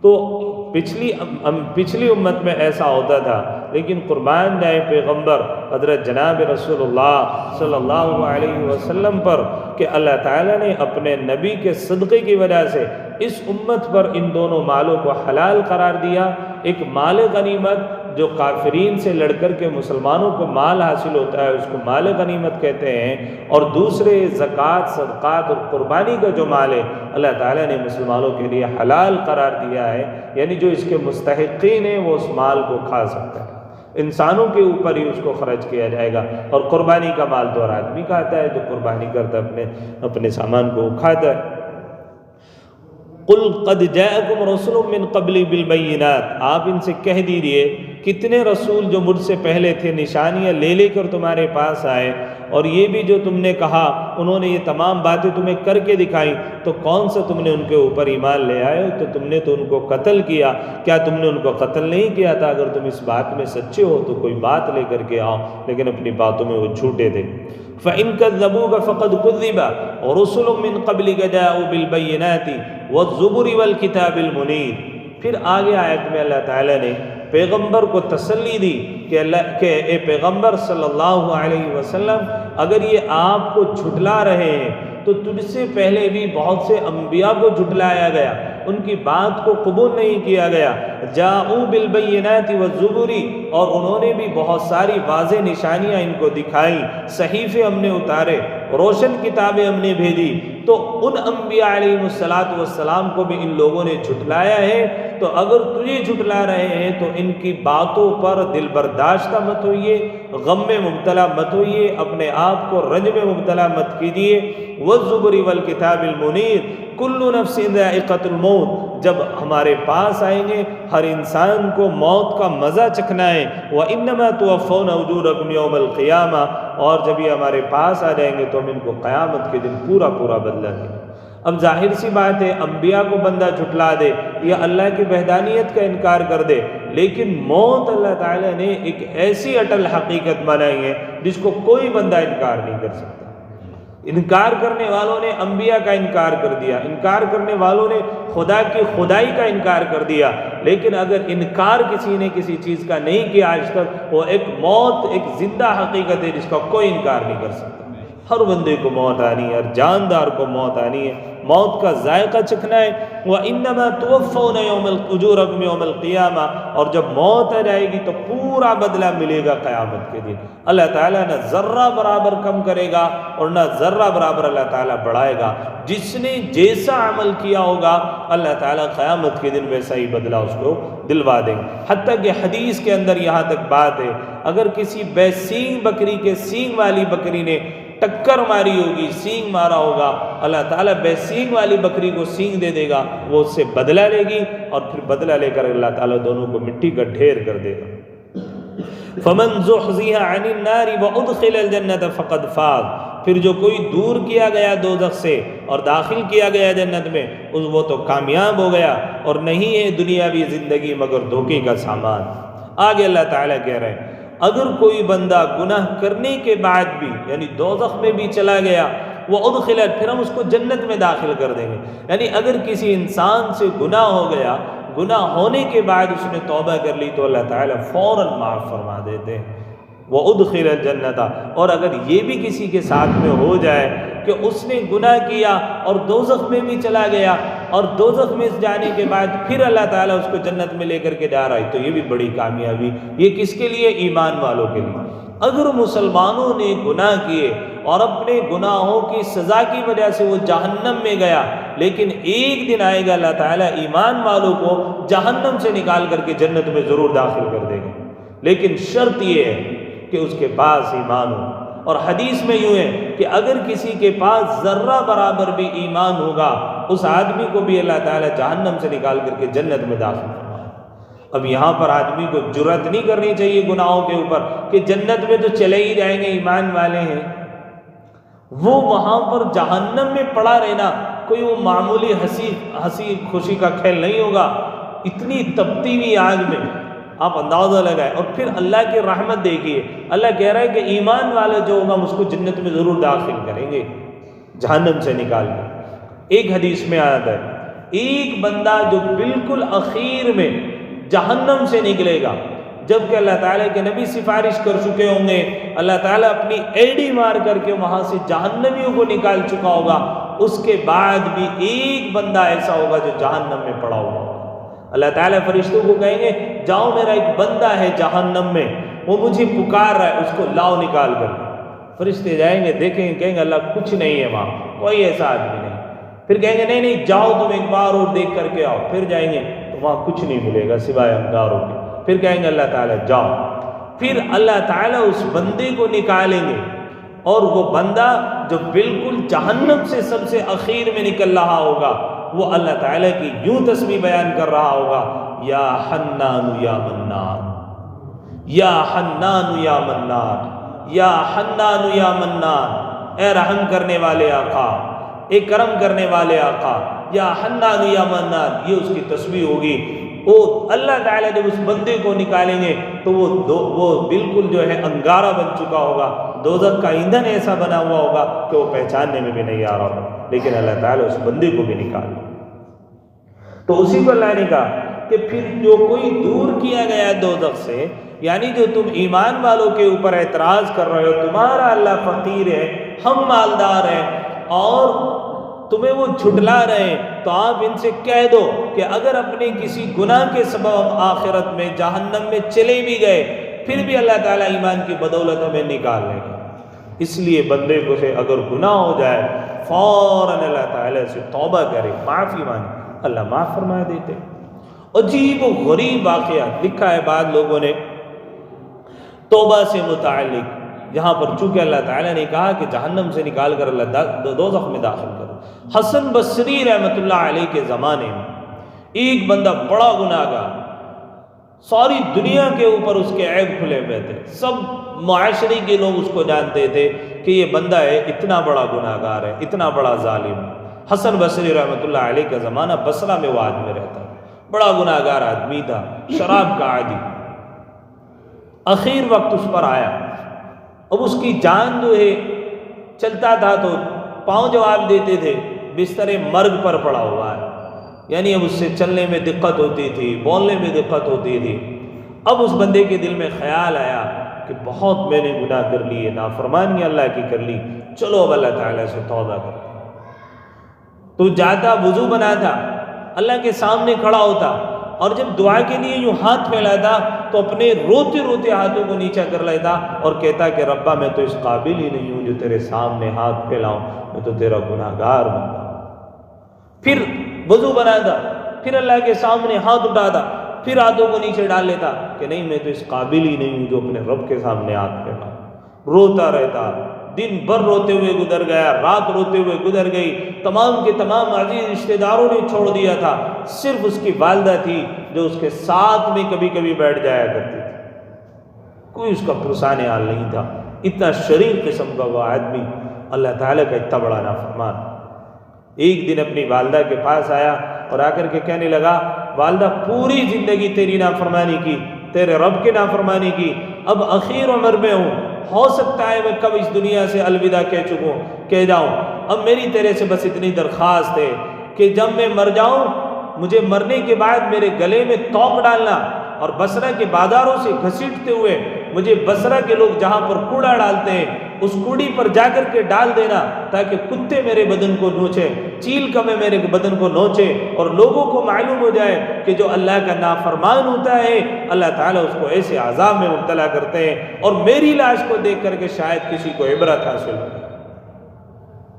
S1: تو پچھلی امت میں ایسا ہوتا تھا، لیکن قربان جائے پیغمبر حضرت جناب رسول اللہ صلی اللہ علیہ وسلم پر کہ اللہ تعالیٰ نے اپنے نبی کے صدقے کی وجہ سے اس امت پر ان دونوں مالوں کو حلال قرار دیا۔ ایک مال غنیمت جو کافرین سے لڑ کر کے مسلمانوں کو مال حاصل ہوتا ہے اس کو مال غنیمت کہتے ہیں، اور دوسرے زکوٰۃ، صدقات اور قربانی کا جو مال ہے اللہ تعالیٰ نے مسلمانوں کے لیے حلال قرار دیا ہے، یعنی جو اس کے مستحقین ہیں وہ اس مال کو کھا سکتا ہے، انسانوں کے اوپر ہی اس کو خرچ کیا جائے گا۔ اور قربانی کا مال تو ہر آدمی کھاتا ہے، جو قربانی کرتا ہے اپنے سامان کو کھاتا ہے۔ قُلْ قَدْ جَاءَكُمْ رَسُولٌ مِّن قَبْلِي بِالْبَيِّنَاتِ، آپ ان سے کہہ دیجئے کتنے رسول جو مجھ سے پہلے تھے نشانیاں لے لے کر تمہارے پاس آئے، اور یہ بھی جو تم نے کہا انہوں نے یہ تمام باتیں تمہیں کر کے دکھائیں، تو کون سا تم نے ان کے اوپر ایمان لے آئے؟ تو تم نے تو ان کو قتل کیا۔ کیا تم نے ان کو قتل نہیں کیا تھا؟ اگر تم اس بات میں سچے ہو تو کوئی بات لے کر کے آؤ، لیکن اپنی باتوں میں وہ جھوٹے تھے۔ فَإِن كَذَّبُوكَ فَقَدْ كُذِّبَ رُسُلٌ مِّن قَبْلِكَ جَاءُوا بِالْبَيِّنَاتِ وَالزُّبُرِ وَالْكِتَابِ الْمُنِيرِ۔ پھر آگے آیت میں اللہ تعالیٰ نے پیغمبر کو تسلی دی کہ اے پیغمبر صلی اللہ علیہ وسلم، اگر یہ آپ کو جھٹلا رہے ہیں تو تجھ سے پہلے بھی بہت سے انبیاء کو جھٹلایا گیا، ان کی بات کو قبول نہیں کیا گیا۔ جاءوا بالبینات والزبر، اور انہوں نے بھی بہت ساری واضح نشانیاں ان کو دکھائیں، صحیفے ہم نے اتارے، روشن کتابیں ہم نے بھیجی، تو ان انبیاء علیہ السلام کو بھی ان لوگوں نے جھٹلایا ہے۔ تو اگر تجھے جھٹلا رہے ہیں تو ان کی باتوں پر دل برداشتہ مت ہوئیے، غم میں مبتلا مت ہوئیے، اپنے آپ کو رنج میں مبتلا مت کیجیے۔ والزبر والکتاب المنیر کل نفس ذائقۃ الموت، جب ہمارے پاس آئیں گے ہر انسان کو موت کا مزہ چکھنا ہے۔ وَإِنَّمَا تُوَفَّوْنَ أُجُورَكُمْ يَوْمَ الْقِيَامَةِ، اور جب یہ ہمارے پاس آ جائیں گے تو ہم ان کو قیامت کے دن پورا بدلہ دیں گے۔ اب ظاہر سی بات ہے انبیاء کو بندہ جھٹلا دے یا اللہ کی وحدانیت کا انکار کر دے، لیکن موت اللہ تعالیٰ نے ایک ایسی اٹل حقیقت بنائی ہے جس کو کوئی بندہ انکار نہیں کر سکتا۔ انکار کرنے والوں نے انبیاء کا انکار کر دیا، انکار کرنے والوں نے خدا کی خدائی کا انکار کر دیا، لیکن اگر انکار کسی نے کسی چیز کا نہیں کیا آج تک، وہ ایک موت ایک زندہ حقیقت ہے جس کا کوئی انکار نہیں کر سکتا۔ ہر بندے کو موت آنی ہے، ہر جاندار کو موت آنی ہے، موت کا ذائقہ چکھنا ہے۔ وَإِنَّمَا تُوَفَّوْنَ أُجُورَكُمْ يَوْمَ الْقِيَامَةِ، اور جب موت آ جائے گی تو پورا بدلہ ملے گا قیامت کے دن۔ اللہ تعالیٰ نہ ذرہ برابر کم کرے گا اور نہ ذرہ برابر اللہ تعالیٰ بڑھائے گا۔ جس نے جیسا عمل کیا ہوگا اللہ تعالیٰ قیامت کے دن ویسا ہی بدلہ اس کو دلوا دیں گے۔ حتیٰ کہ حدیث کے اندر یہاں تک بات ہے، اگر کسی بے سینگ بکری کے سینگ والی بکری نے ٹکر ماری ہوگی، سینگ مارا ہوگا، اللہ تعالیٰ بے سینگ والی بکری کو سینگ دے دے گا، وہ اس سے بدلہ لے گی، اور پھر بدلہ لے کر اللہ تعالیٰ دونوں کو مٹی کا ڈھیر کر دے گا۔ فَمَنْ زُحْزِحَ عَنِ النَّارِ وَأُدْخِلَ الْجَنَّةَ فَقَدْ فَازَ، پھر جو کوئی دور کیا گیا دوزخ سے اور داخل کیا گیا جنت میں، وہ تو کامیاب ہو گیا، اور نہیں ہے دنیاوی زندگی مگر دھوکے کا سامان۔ آگے اللہ تعالیٰ کہہ رہے ہیں اگر کوئی بندہ گناہ کرنے کے بعد بھی یعنی دوزخ میں بھی چلا گیا، وہ ادخل، پھر ہم اس کو جنت میں داخل کر دیں گے۔ یعنی اگر کسی انسان سے گناہ ہو گیا، گناہ ہونے کے بعد اس نے توبہ کر لی تو اللہ تعالیٰ فوراً معاف فرما دیتے ہیں۔ وہ ادخل الجنت، اور اگر یہ بھی کسی کے ساتھ میں ہو جائے کہ اس نے گناہ کیا اور دوزخ میں بھی چلا گیا، اور دوزخ میں جانے کے بعد پھر اللہ تعالیٰ اس کو جنت میں لے کر کے جا رہا ہے، تو یہ بھی بڑی کامیابی۔ یہ کس کے لیے؟ ایمان والوں کے لیے۔ اگر مسلمانوں نے گناہ کیے اور اپنے گناہوں کی سزا کی وجہ سے وہ جہنم میں گیا، لیکن ایک دن آئے گا اللہ تعالیٰ ایمان والوں کو جہنم سے نکال کر کے جنت میں ضرور داخل کر دے گا، لیکن شرط یہ ہے کہ اس کے پاس ایمان ہو۔ اور حدیث میں یوں ہے کہ اگر کسی کے پاس ذرہ برابر بھی ایمان ہوگا، اس آدمی کو بھی اللہ تعالیٰ جہنم سے نکال کر کے جنت میں داخل کرنا۔ اب یہاں پر آدمی کو جرأت نہیں کرنی چاہیے گناہوں کے اوپر کہ جنت میں تو چلے ہی جائیں گے، ایمان والے ہیں۔ وہ وہاں پر جہنم میں پڑا رہنا کوئی وہ معمولی ہنسی خوشی کا کھیل نہیں ہوگا۔ اتنی تپتی ہوئی آگ میں آپ اندازہ لگائیں، اور پھر اللہ کی رحمت دیکھیے، اللہ کہہ رہا ہے کہ ایمان والا جو ہوگا ہم اس کو جنت میں ضرور داخل کریں گے جہنم سے نکال کر۔ ایک حدیث میں آتا ہے ایک بندہ جو بالکل اخیر میں جہنم سے نکلے گا، جبکہ اللہ تعالیٰ کے نبی سفارش کر چکے ہوں گے، اللہ تعالیٰ اپنی ایڑی مار کر کے وہاں سے جہنمیوں کو نکال چکا ہوگا، اس کے بعد بھی ایک بندہ ایسا ہوگا جو جہنم میں پڑا ہوا ہوگا۔ اللہ تعالیٰ فرشتوں کو کہیں گے جاؤ میرا ایک بندہ ہے جہنم میں، وہ مجھے پکار رہا ہے، اس کو لاؤ نکال کر۔ فرشتے جائیں گے، دیکھیں گے، کہیں گے اللہ کچھ نہیں ہے وہاں، کوئی ایسا آدمی نہیں۔ پھر کہیں گے نہیں جاؤ تم ایک بار اور دیکھ کر کے آؤ، پھر جائیں گے تو وہاں کچھ نہیں ملے گا سوائے انگاروں کے۔ پھر کہیں گے اللہ تعالیٰ جاؤ، پھر اللہ تعالیٰ اس بندے کو نکالیں گے، اور وہ بندہ جو بالکل جہنم سے سب سے اخیر میں نکل رہا ہوگا، وہ اللہ تعالیٰ کی یوں تسبیح بیان کر رہا ہوگا، یا حنان یا منان، یا حنان یا منان، یا حنان یا منان، اے رحم کرنے والے آقا، اے کرم کرنے والے آقا، یا حنان یا منان، یہ اس کی تسبیح ہوگی۔ وہ اللہ تعالیٰ جب اس بندے کو نکالیں گے تو وہ بالکل جو ہے انگارہ بن چکا ہوگا، دوزخ کا ایندھن ایسا بنا ہوا ہوگا کہ وہ پہچاننے میں بھی نہیں آ رہا ہوگا، لیکن اللہ تعالیٰ اس بندے کو بھی نکال لے۔ تو اسی کو اللہ نے کہا کہ پھر جو کوئی دور کیا گیا دوزخ سے، یعنی جو تم ایمان والوں کے اوپر اعتراض کر رہے ہو، تمہارا اللہ فقیر ہے، ہم مالدار ہیں، اور تمہیں وہ جھٹلا رہے ہیں، تو آپ ان سے کہہ دو کہ اگر اپنے کسی گناہ کے سبب ہم آخرت میں جہنم میں چلے بھی گئے، پھر بھی اللہ تعالیٰ ایمان کی بدولت ہمیں نکال لیں گے۔ اس لیے بندے کو سے اگر گناہ ہو جائے فوراً اللہ تعالیٰ سے توبہ کرے، معافی مانگے، اللہ معاف فرما دیتے۔ عجیب و غریب واقعات لکھا ہے بعض لوگوں نے توبہ سے متعلق، جہاں پر چونکہ اللہ تعالیٰ نے کہا کہ جہنم سے نکال کر اللہ دوزخ میں داخل کرو۔ حسن بصری رحمۃ اللہ علیہ کے زمانے میں ایک بندہ بڑا گناہ گار، ساری دنیا کے اوپر اس کے عیب کھلے ہوئے تھے، سب معاشرے کے لوگ اس کو جانتے تھے کہ یہ بندہ ہے اتنا بڑا گناہ گار ہے، اتنا بڑا ظالم۔ حسن بصری رحمۃ اللہ علیہ کا زمانہ بصرہ میں وہ آدمی رہتا، بڑا گناہ گار آدمی تھا، شراب کا عادی۔ اخیر وقت اس پر آیا، اب اس کی جان جو ہے چلتا تھا تو پاؤں جواب دیتے تھے، بستر مرگ پر پڑا ہوا ہے، یعنی اب اس سے چلنے میں دقت ہوتی تھی، بولنے میں دقت ہوتی تھی۔ اب اس بندے کے دل میں خیال آیا کہ بہت میں نے گناہ کر لیے، نافرمانی اللہ کی کر لی، چلو اب اللہ تعالیٰ سے توبہ کرتے۔ تو جاتا، وضو بناتا، اللہ کے سامنے کھڑا ہوتا، اور جب دعا کے لیے یوں ہاتھ پھیلاتا تو اپنے روتے روتے ہاتھوں کو نیچا کر لیتا اور کہتا کہ ربا میں تو اس قابل ہی نہیں ہوں جو تیرے سامنے ہاتھ پھیلاؤں، میں تو تیرا گناہ گار بندہ ہوں۔ پھر وضو بناتا، پھر اللہ کے سامنے ہاتھ اٹھاتا، پھر ہاتھوں کو نیچے ڈال لیتا کہ نہیں میں تو اس قابل ہی نہیں ہوں جو اپنے رب کے سامنے ہاتھ پھیلاؤں۔ روتا رہتا، دن بھر روتے ہوئے گزر گیا، رات روتے ہوئے گزر گئی، تمام کے تمام عزیز رشتہ داروں نے چھوڑ دیا تھا، صرف اس کی والدہ تھی جو اس کے ساتھ میں کبھی کبھی بیٹھ جایا کرتی تھی، کوئی اس کا پرسان حال نہیں تھا۔ اتنا شریر قسم کا وہ آدمی، اللہ تعالیٰ کا اتنا بڑا نافرمان۔ ایک دن اپنی والدہ کے پاس آیا اور آ کر کے کہنے لگا والدہ پوری زندگی تیری نافرمانی کی، تیرے رب کی نافرمانی کی، اب اخیر عمر میں ہوں، ہو سکتا ہے میں کب اس دنیا سے الوداع کہہ جاؤں، اب میری تیرے سے بس اتنی درخواست ہے کہ جب میں مر جاؤں مجھے مرنے کے بعد میرے گلے میں توق ڈالنا اور بصرہ کے بازاروں سے گھسیٹتے ہوئے مجھے بصرہ کے لوگ جہاں پر کوڑا ڈالتے ہیں اس کوڑی پر جا کر کے ڈال دینا تاکہ کتے میرے بدن کو نوچے، چیل کمے میرے بدن کو نوچے، اور لوگوں کو معلوم ہو جائے کہ جو اللہ کا نافرمان ہوتا ہے اللہ تعالیٰ اس کو ایسے عذاب میں مبتلا کرتے ہیں، اور میری لاش کو دیکھ کر کے شاید کسی کو عبرت حاصل ہو۔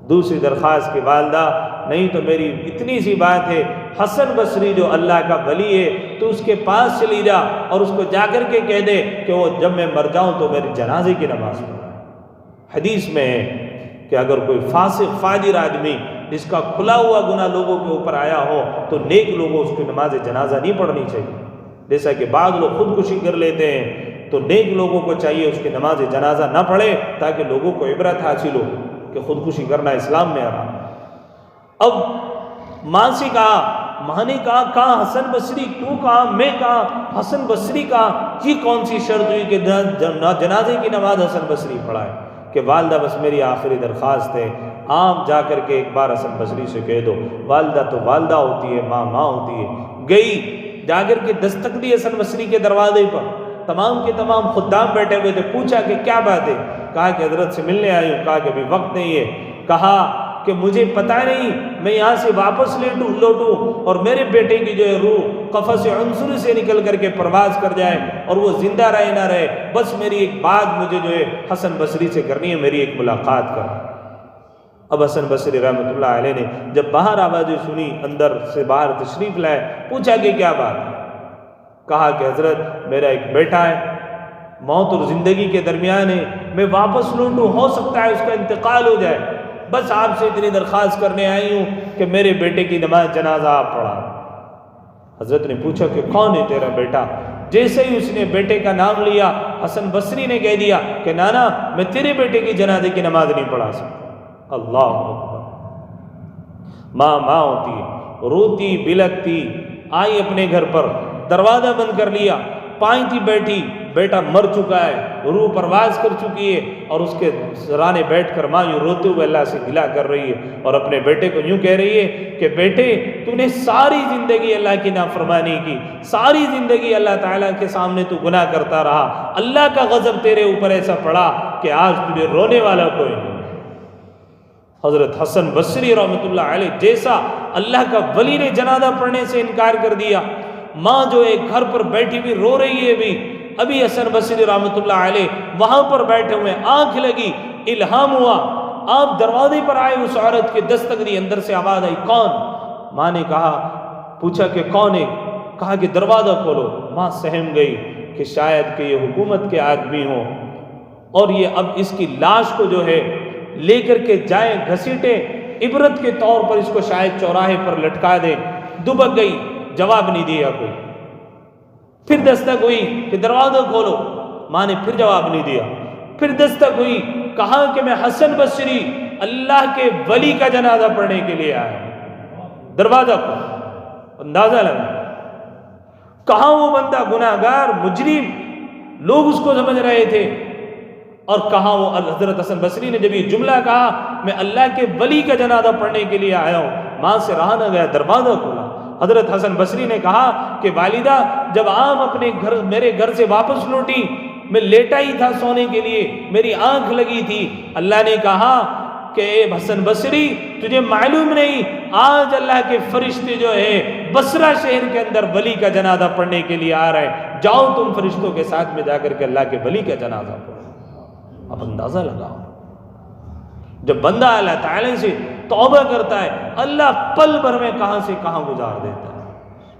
S1: دوسری درخواست کی والدہ نہیں تو میری اتنی سی بات ہے، حسن بصری جو اللہ کا ولی ہے تو اس کے پاس چلی جا اور اس کو جا کر کے کہہ دے کہ وہ جب میں مر جاؤں تو میری جنازے کی نماز پڑھے۔ حدیث میں ہے کہ اگر کوئی فاسق فاجر آدمی جس کا کھلا ہوا گناہ لوگوں کے اوپر آیا ہو تو نیک لوگوں اس کی نماز جنازہ نہیں پڑھنی چاہیے، جیسا کہ بعض لوگ خودکشی کر لیتے ہیں، تو نیک لوگوں کو چاہیے اس کی نماز جنازہ نہ پڑھے تاکہ لوگوں کو عبرت حاصل ہو کہ خودکشی کرنا اسلام میں آرہا۔ اب ماں سے کہا، ماں نے کہا حسن بصری تو کہا، میں کہا حسن بصری کہا، یہ کون سی شرط ہوئی کہ جنازے کی نماز حسن بصری پڑھائے؟ کہ والدہ بس میری آخری درخواست ہے، آپ جا کر کے ایک بار حسن بصری سے کہہ دو، والدہ تو والدہ ہوتی ہے، ماں ماں ہوتی ہے۔ گئی، جا کر کے دستک دی حسن بصری کے دروازے پر، تمام کے تمام خدام بیٹھے ہوئے تھے، پوچھا کہ کیا بات ہے؟ کہا کہ حضرت سے ملنے آئی ہوں۔ کہا کہ ابھی وقت نہیں ہے۔ کہا کہ مجھے پتہ نہیں میں یہاں سے واپس لوٹوں اور میرے بیٹے کی جو ہے روح قفس عنصر سے نکل کر کے پرواز کر جائے اور وہ زندہ رہے نہ رہے، بس میری ایک بات مجھے جو ہے حسن بصری سے کرنی ہے، میری ایک ملاقات کر۔ اب حسن بصری رحمۃ اللہ علیہ نے جب باہر آوازیں سنی، اندر سے باہر تشریف لائے، پوچھا کہ کیا بات ہے؟ کہا کہ حضرت میرا ایک بیٹا ہے، موت اور زندگی کے درمیان ہے، میں واپس لوٹوں، ہو سکتا ہے اس کا انتقال ہو جائے، بس آپ سے اتنی درخواست کرنے آئی ہوں کہ میرے بیٹے کی نماز جنازہ آپ پڑھا۔ حضرت نے پوچھا کہ کون ہے تیرا بیٹا؟ جیسے ہی اس نے بیٹے کا نام لیا حسن بصری نے کہہ دیا کہ نانا میں تیرے بیٹے کی جنازے کی نماز نہیں پڑھا سکتا۔ اللہ اکبر۔ ماں ماں ہوتی ہے، روتی بلکتی، آئی اپنے گھر پر، دروازہ بند کر لیا، پائیں تھی بیٹھی، بیٹا مر چکا ہے، روح پرواز کر چکی ہے، اور اس کے سرانے بیٹھ کر ماں یوں روتے ہوئے اللہ سے گلہ کر رہی ہے اور اپنے بیٹے کو یوں کہہ رہی ہے کہ بیٹے تو نے ساری زندگی اللہ کی نافرمانی کی، ساری زندگی اللہ تعالیٰ کے سامنے تو گناہ کرتا رہا، اللہ کا غضب تیرے اوپر ایسا پڑا کہ آج تجھے رونے والا کوئی نہیں۔ حضرت حسن بصری رحمۃ اللہ علیہ جیسا اللہ کا ولی نے جنازہ پڑھنے سے انکار کر دیا، ماں جو ایک گھر پر بیٹھی ہوئی رو رہی ہے، ابھی حسن بصری رحمۃ اللہ علیہ وہاں پر بیٹھے ہوئے، آنکھ لگی، الہام ہوا، آپ دروازے پر آئے، اس عورت کے دستک دی، اندر سے آواز آئی کون؟ ماں نے کہا، پوچھا کہ کون ہے؟ کہا کہ دروازہ کھولو۔ ماں سہم گئی کہ شاید کہ یہ حکومت کے آدمی ہوں اور یہ اب اس کی لاش کو جو ہے لے کر کے جائیں گھسیٹے، عبرت کے طور پر اس کو شاید چوراہے پر لٹکا دیں۔ دبک گئی، جواب نہیں دیا کوئی۔ پھر دستک ہوئی کہ دروازہ کھولو، ماں نے پھر جواب نہیں دیا۔ پھر دستک ہوئی، کہا کہ میں حسن بصری اللہ کے ولی کا جنازہ پڑھنے کے لیے آیا ہوں۔ دروازہ کھولو، اندازہ لگا کہاں وہ بندہ گناہگار مجرم، لوگ اس کو سمجھ رہے تھے، اور کہاں وہ حضرت حسن بصری نے جب یہ جملہ کہا میں اللہ کے ولی کا جنازہ پڑھنے کے لیے آیا ہوں، ماں سے رہا نہ گیا، دروازہ کھولا۔ حضرت حسن بصری نے کہا کہ والدہ جب آپ اپنے گھر میرے گھر سے واپس لوٹی، میں لیٹا ہی تھا سونے کے لیے، میری آنکھ لگی تھی، اللہ نے کہا کہ اے حسن بصری تجھے معلوم نہیں آج اللہ کے فرشتے جو ہے بصرہ شہر کے اندر ولی کا جنازہ پڑھنے کے لیے آ رہے ہیں، جاؤ تم فرشتوں کے ساتھ میں جا کر کے اللہ کے ولی کا جنازہ پڑھو۔ اب اندازہ لگاؤ، جب بندہ اللہ تعالی سے توبہ کرتا ہے، اللہ پل بھر میں کہاں سے کہاں گزار دیتا ہے۔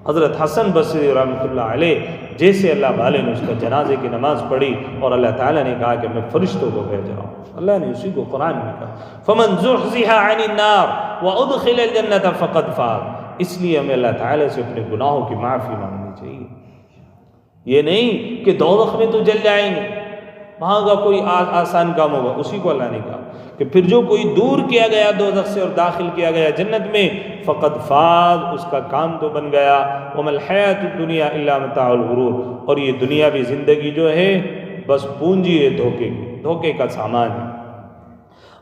S1: حضرت حسن بصری رحمۃ اللہ علیہ جیسے اللہ والے نے اس کا جنازے کی نماز پڑھی اور اللہ تعالیٰ نے کہا کہ میں فرشتوں کو بھیج رہا ہوں، اللہ نے اسی کو قرآن میں کہا فَمَنْ زُحْزِحَ عَنِ النَّارِ وَأُدْخِلَ الْجَنَّةَ فَقَدْ فَازَ۔ اس لیے ہمیں اللہ تعالیٰ سے اپنے گناہوں کی معافی مانگنی چاہیے، یہ نہیں کہ دوزخ میں تو جل جائیں گے، وہاں کا کوئی آسان کام ہوگا، اسی کو اللہ نے کہا کہ پھر جو کوئی دور کیا گیا دوزخ سے اور داخل کیا گیا جنت میں فقد فاز، اس کا کام تو بن گیا۔ وَمَا الْحَيَاةُ الدُّنْيَا إِلَّا مَتَاعُ الْغُرُورِ، اور یہ دنیاوی زندگی جو ہے بس پونجی ہے دھوکے کا سامان ہے۔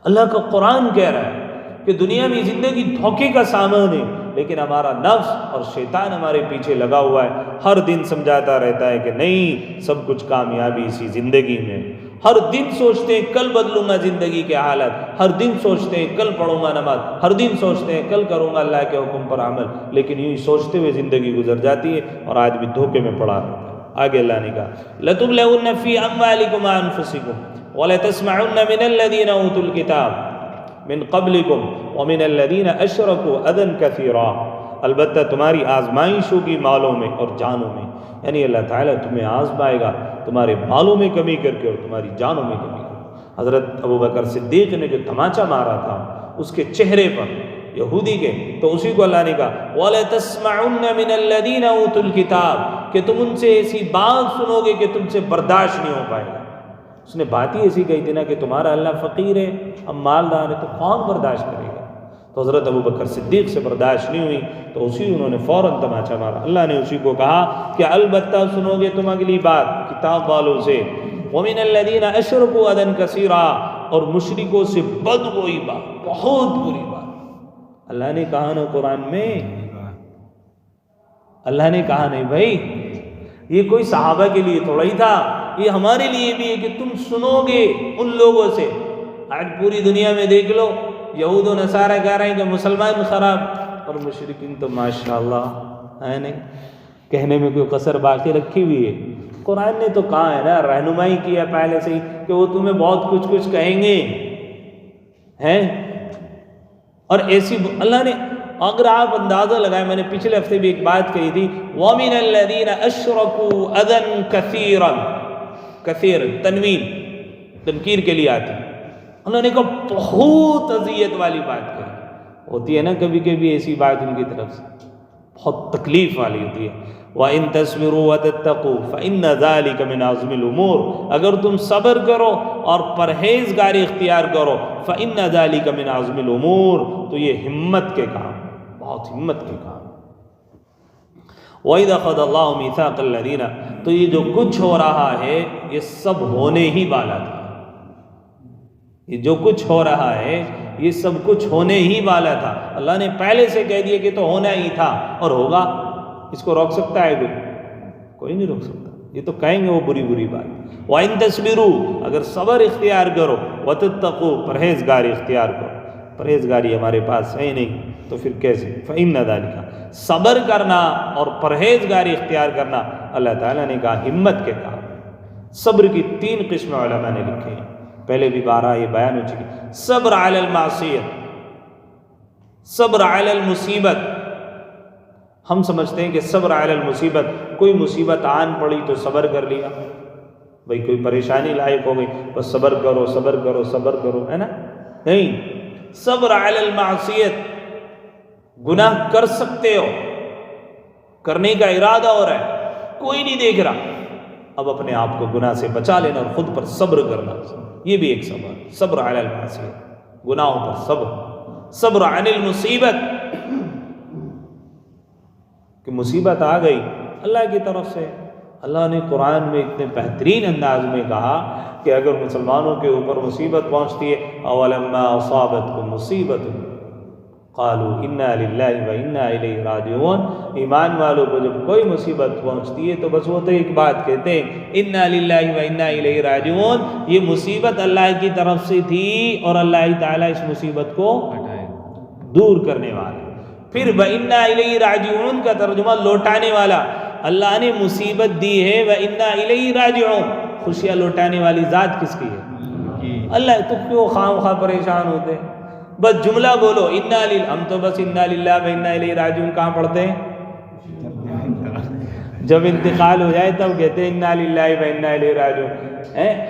S1: اللہ کا قرآن کہہ رہا ہے کہ دنیاوی زندگی دھوکے کا سامان ہے، لیکن ہمارا نفس اور شیطان ہمارے پیچھے لگا ہوا ہے، ہر دن سمجھاتا رہتا ہے کہ نہیں سب کچھ کامیابی اسی زندگی میں۔ ہر دن سوچتے ہیں کل بدلوں گا زندگی کے حالت، ہر دن سوچتے ہیں کل پڑھوں گا نماز، ہر دن سوچتے ہیں کل کروں گا اللہ کے حکم پر عمل، لیکن یوں سوچتے ہوئے زندگی گزر جاتی ہے اور آدمی دھوکے میں پڑا رہتا ہے۔ آگے اللہ نے کہا لَتُبْلَوُنَّ فِي أَمْوَالِكُمْ وَأَنفُسِكُمْ وَلَتَسْمَعُنَّ مِنَ الَّذِينَ أُوتُوا الْكِتَابَ من قبلکم ومن الذین اشرکوا اذًا کثیرا، البتہ تمہاری آزمائش ہوگی مالوں میں اور جانوں میں، یعنی اللہ تعالیٰ تمہیں آزمائے گا تمہارے مالوں میں کمی کر کے اور تمہاری جانوں میں کمی کر کے۔ حضرت ابوبکر صدیق نے جو تماچا مارا تھا اس کے چہرے پر یہودی کے، تو اسی کو اللہ نے کہا وَلَتَسْمَعُنَّ مِنَ الَّذِينَ أُوتُوا الْكِتَابَ، کہ تم ان سے ایسی بات سنو گے کہ تم سے برداشت نہیں ہو پائے گا۔ اس نے بات ہی ایسی کہی تھی نا کہ تمہارا اللہ فقیر ہے، ہم مالدار ہیں، تو کون برداشت کرے گا؟ تو حضرت ابوبکر صدیق سے برداشت نہیں ہوئی تو انہوں نے فوراً تماچا مارا۔ اللہ نے اسی کو کہا کہ البتہ سنو گے تم اگلی بات کتاب والوں سے، وَمِنَ الَّذِينَ أَشْرَكُوا أَذًا كَثِيرًا، اور مشرکوں سے بدگوئی بات، بہت بری بات۔ اللہ نے کہا نا قرآن میں، اللہ نے کہا نہیں بھائی یہ کوئی صحابہ کے لیے تھوڑا ہی تھا، یہ ہمارے لیے بھی ہے کہ تم سنو گے ان لوگوں سے۔ آج پوری دنیا میں دیکھ لو، یہود و نصارہ کہہ رہے ہیں کہ مسلمان خراب، اور مشرکین تو ماشاءاللہ ہے نہیں، کہنے میں کوئی قصر باقی رکھی ہوئی ہے۔ قرآن نے تو کہا ہے نا، رہنمائی کیا پہلے سے ہی کہ وہ تمہیں بہت کچھ کہیں گے ہیں، اور ایسی اللہ نے، اگر آپ اندازہ لگائیں، میں نے پچھلے ہفتے بھی ایک بات کہی تھی وَمِنَ الَّذِينَ أَشْرَكُوا أَذًا كَثِيرًا، کثیر تنوین تنکیر کے لیے آتی، انہوں نے کہا بہت اذیت والی بات کہی۔ ہوتی ہے نا کبھی کبھی ایسی بات ان کی طرف سے بہت تکلیف والی ہوتی ہے۔ وَإِن تَصْبِرُوا وَتَتَّقُوا فَإِنَّ ذَلِكَ مِنْ عَزْمِ الْأُمُورِ، اگر تم صبر کرو اور پرہیزگاری اختیار کرو فَإِنَّ ذَلِكَ مِنْ عَزْمِ الْأُمُورِ، تو یہ ہمت کے کام، بہت ہمت کے کام۔ وَإِذَا أَخَذَ اللَّهُ مِيثَاقَ الَّذِينَ، تو یہ جو کچھ ہو رہا ہے یہ سب ہونے ہی والا تھا، یہ جو کچھ ہو رہا ہے یہ سب کچھ ہونے ہی والا تھا۔ اللہ نے پہلے سے کہہ دیا کہ تو ہونا ہی تھا اور ہوگا، اس کو روک سکتا ہے کوئی نہیں روک سکتا، یہ تو کہیں گے وہ بری بات۔ وَإِن تَصْبِرُوا، اگر صبر اختیار کرو، وَتَتَّقُوا، پرہیزگاری اختیار کرو، پرہیزگاری ہمارے پاس ہے نہیں تو پھر کیسے؟ فَإِنَّ ذَلِكَ، صبر کرنا اور پرہیزگاری اختیار کرنا، اللہ تعالیٰ نے کہا ہمت کے کام۔ صبر کی 3 قسم علماء نے لکھے ہیں۔ پہلے بھی بارہ یہ بیان ہو چکی. صبر علی المعصیت، صبر علی المصیبت. ہم سمجھتے ہیں کہ صبر علی المصیبت، کوئی مصیبت آن پڑی تو صبر کر لیا، بھئی کوئی پریشانی لاحق ہو گئی بس صبر کرو صبر کرو صبر کرو، ہے نا؟ نہیں، صبر علی المعصیت، گناہ کر سکتے ہو، کرنے کا ارادہ ہو رہا ہے، کوئی نہیں دیکھ رہا، اب اپنے آپ کو گناہ سے بچا لینا اور خود پر صبر کرنا، یہ بھی ایک صبر. صبر علی المعصیت، گناہوں پر صبر. صبر علی المصیبت، کہ مصیبت آ گئی اللہ کی طرف سے. اللہ نے قرآن میں اتنے بہترین انداز میں کہا کہ اگر مسلمانوں کے اوپر مصیبت پہنچتی ہے، اولما اصابتکم مصیبت قالوا انا للہ و انا الیہ راجعون، ایمان والوں کو جب کوئی مصیبت پہنچتی ہے تو بس وہ تو ایک بات کہتے ہیں، انا للہ و انا الیہ راجعون، یہ مصیبت اللہ کی طرف سے تھی اور اللہ تعالیٰ اس مصیبت کو دور کرنے والا. پھر وَإِنَّا إِلَيْهِ رَاجِعُونَ کا ترجمہ لوٹانے والا. اللہ نے مصیبت دی ہے وَإِنَّا إِلَيْهِ رَاجِعُونَ، خوشیاں لوٹانے والی ذات کس کی ہے؟ اللہ. تو کیوں خواہ خواہ پریشان ہوتے ہیں؟ بس جملہ بولو انا للہ، ہم تو بس انا للہ و انا الیہ راجعون کہاں پڑھتے ہیں؟ جب انتقال ہو جائے تب کہتے ہیں انا للہ و انا الیہ راجعون.